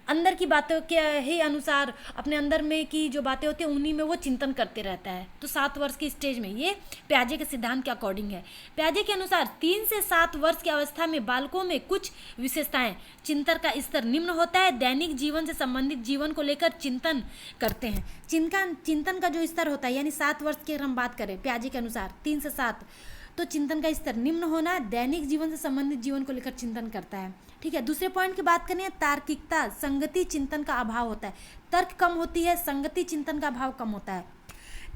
S1: अंदर की बातों के ही अनुसार, अपने अंदर में की जो बातें होती हैं उन्हीं में वो चिंतन करते रहता है। तो 7 वर्ष की स्टेज में, ये प्याजे के सिद्धांत के अकॉर्डिंग है। प्याजे के अनुसार 3 से 7 वर्ष की अवस्था में बालकों में कुछ विशेषताएं, चिंतन का स्तर निम्न होता है, दैनिक जीवन से संबंधित जीवन को लेकर चिंतन करते हैं। चिंतन का जो स्तर होता है, यानी 7 वर्ष की अगर हम बात करें प्याजे के अनुसार 3 से 7, तो चिंतन का स्तर निम्न होना, दैनिक जीवन से संबंधित जीवन को लेकर चिंतन करता है। ठीक है। दूसरे पॉइंट की बात करें, तार्किकता, संगति चिंतन का अभाव होता है। तर्क कम होती है, संगति चिंतन का अभाव कम होता है।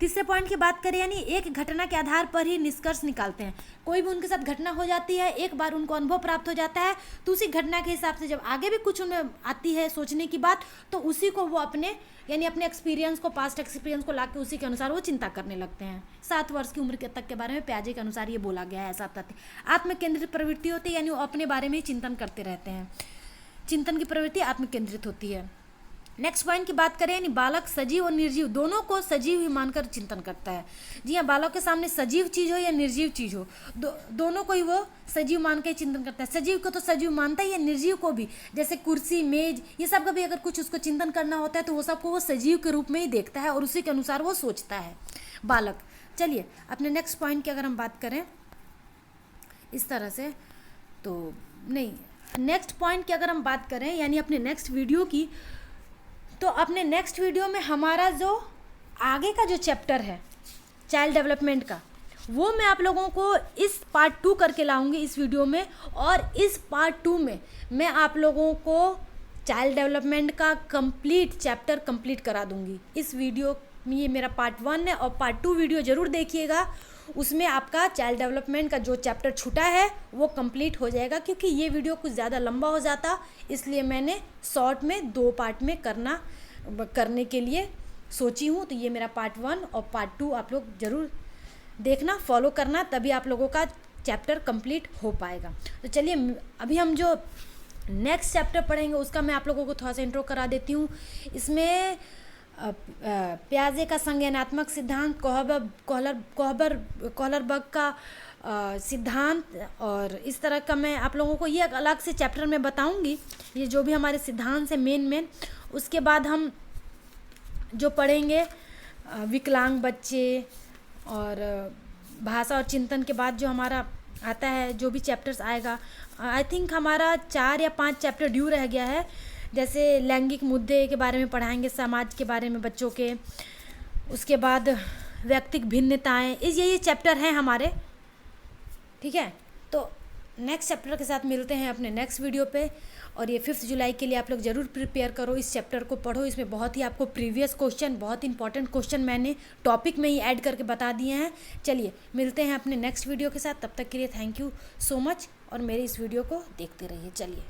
S1: तीसरे पॉइंट की बात करें, यानी एक घटना के आधार पर ही निष्कर्ष निकालते हैं। कोई भी उनके साथ घटना हो जाती है, एक बार उनको अनुभव प्राप्त हो जाता है, तो उसी घटना के हिसाब से जब आगे भी कुछ उनमें आती है सोचने की बात, तो उसी को वो अपने एक्सपीरियंस को, पास्ट एक्सपीरियंस को लाके उसी के अनुसार वो चिंता करने लगते हैं। 7 वर्ष की उम्र के तक के बारे में प्याजे के अनुसार ये बोला गया है, ऐसा तथ्य। आत्म केंद्रित प्रवृत्ति होती है, यानी वो अपने बारे में ही चिंतन करते रहते हैं। चिंतन की प्रवृत्ति आत्म केंद्रित होती है। नेक्स्ट पॉइंट की बात करें, यानी बालक सजीव और निर्जीव दोनों को सजीव ही मानकर चिंतन करता है। जी हाँ, बालक के सामने सजीव चीज़ हो या निर्जीव चीज़ हो, दोनों को ही वो सजीव मान के चिंतन करता है। सजीव को तो सजीव मानता ही है, निर्जीव को भी, जैसे कुर्सी, मेज, ये सब का भी अगर कुछ उसको चिंतन करना होता है तो वो सबको वो सजीव के रूप में ही देखता है और उसी के अनुसार वो सोचता है बालक। चलिए अपने नेक्स्ट पॉइंट की अगर हम बात करें इस तरह से, तो नहीं, नेक्स्ट पॉइंट की अगर हम बात करें यानी अपने नेक्स्ट वीडियो की, तो अपने नेक्स्ट वीडियो में हमारा जो आगे का जो चैप्टर है चाइल्ड डेवलपमेंट का, वो मैं आप लोगों को इस पार्ट 2 करके लाऊंगी इस वीडियो में। और इस पार्ट 2 में मैं आप लोगों को चाइल्ड डेवलपमेंट का कंप्लीट चैप्टर कंप्लीट करा दूंगी। इस वीडियो में ये मेरा पार्ट 1 है और पार्ट 2 वीडियो ज़रूर देखिएगा, उसमें आपका चाइल्ड डेवलपमेंट का जो चैप्टर छूटा है वो कंप्लीट हो जाएगा। क्योंकि ये वीडियो कुछ ज़्यादा लंबा हो जाता, इसलिए मैंने शॉर्ट में 2 पार्ट में करने के लिए सोची हूँ। तो ये मेरा पार्ट 1 और पार्ट 2 आप लोग ज़रूर देखना, फॉलो करना, तभी आप लोगों का चैप्टर कंप्लीट हो पाएगा। तो चलिए अभी हम जो नेक्स्ट चैप्टर पढ़ेंगे उसका मैं आप लोगों को थोड़ा सा इंट्रो करा देती हूँ। इसमें प्याजे का संज्ञानात्मक सिद्धांत, कोहलरबर्ग का सिद्धांत, और इस तरह का मैं आप लोगों को ये अलग से चैप्टर में बताऊंगी, ये जो भी हमारे सिद्धांत है मेन। उसके बाद हम जो पढ़ेंगे विकलांग बच्चे और भाषा और चिंतन के बाद जो हमारा आता है, जो भी चैप्टर्स आएगा, आई थिंक हमारा 4 या 5 चैप्टर ड्यू रह गया है। जैसे लैंगिक मुद्दे के बारे में पढ़ाएंगे, समाज के बारे में बच्चों के, उसके बाद व्यक्तिगत भिन्नताएं, ये चैप्टर हैं हमारे। ठीक है, तो नेक्स्ट चैप्टर के साथ मिलते हैं अपने नेक्स्ट वीडियो पे। और ये 5 जुलाई के लिए आप लोग ज़रूर प्रिपेयर करो, इस चैप्टर को पढ़ो। इसमें बहुत ही आपको प्रीवियस क्वेश्चन, बहुत इंपॉर्टेंट क्वेश्चन मैंने टॉपिक में ही ऐड करके बता दिए हैं। चलिए मिलते हैं अपने नेक्स्ट वीडियो के साथ, तब तक के लिए थैंक यू सो मच और मेरे इस वीडियो को देखते रहिए। चलिए।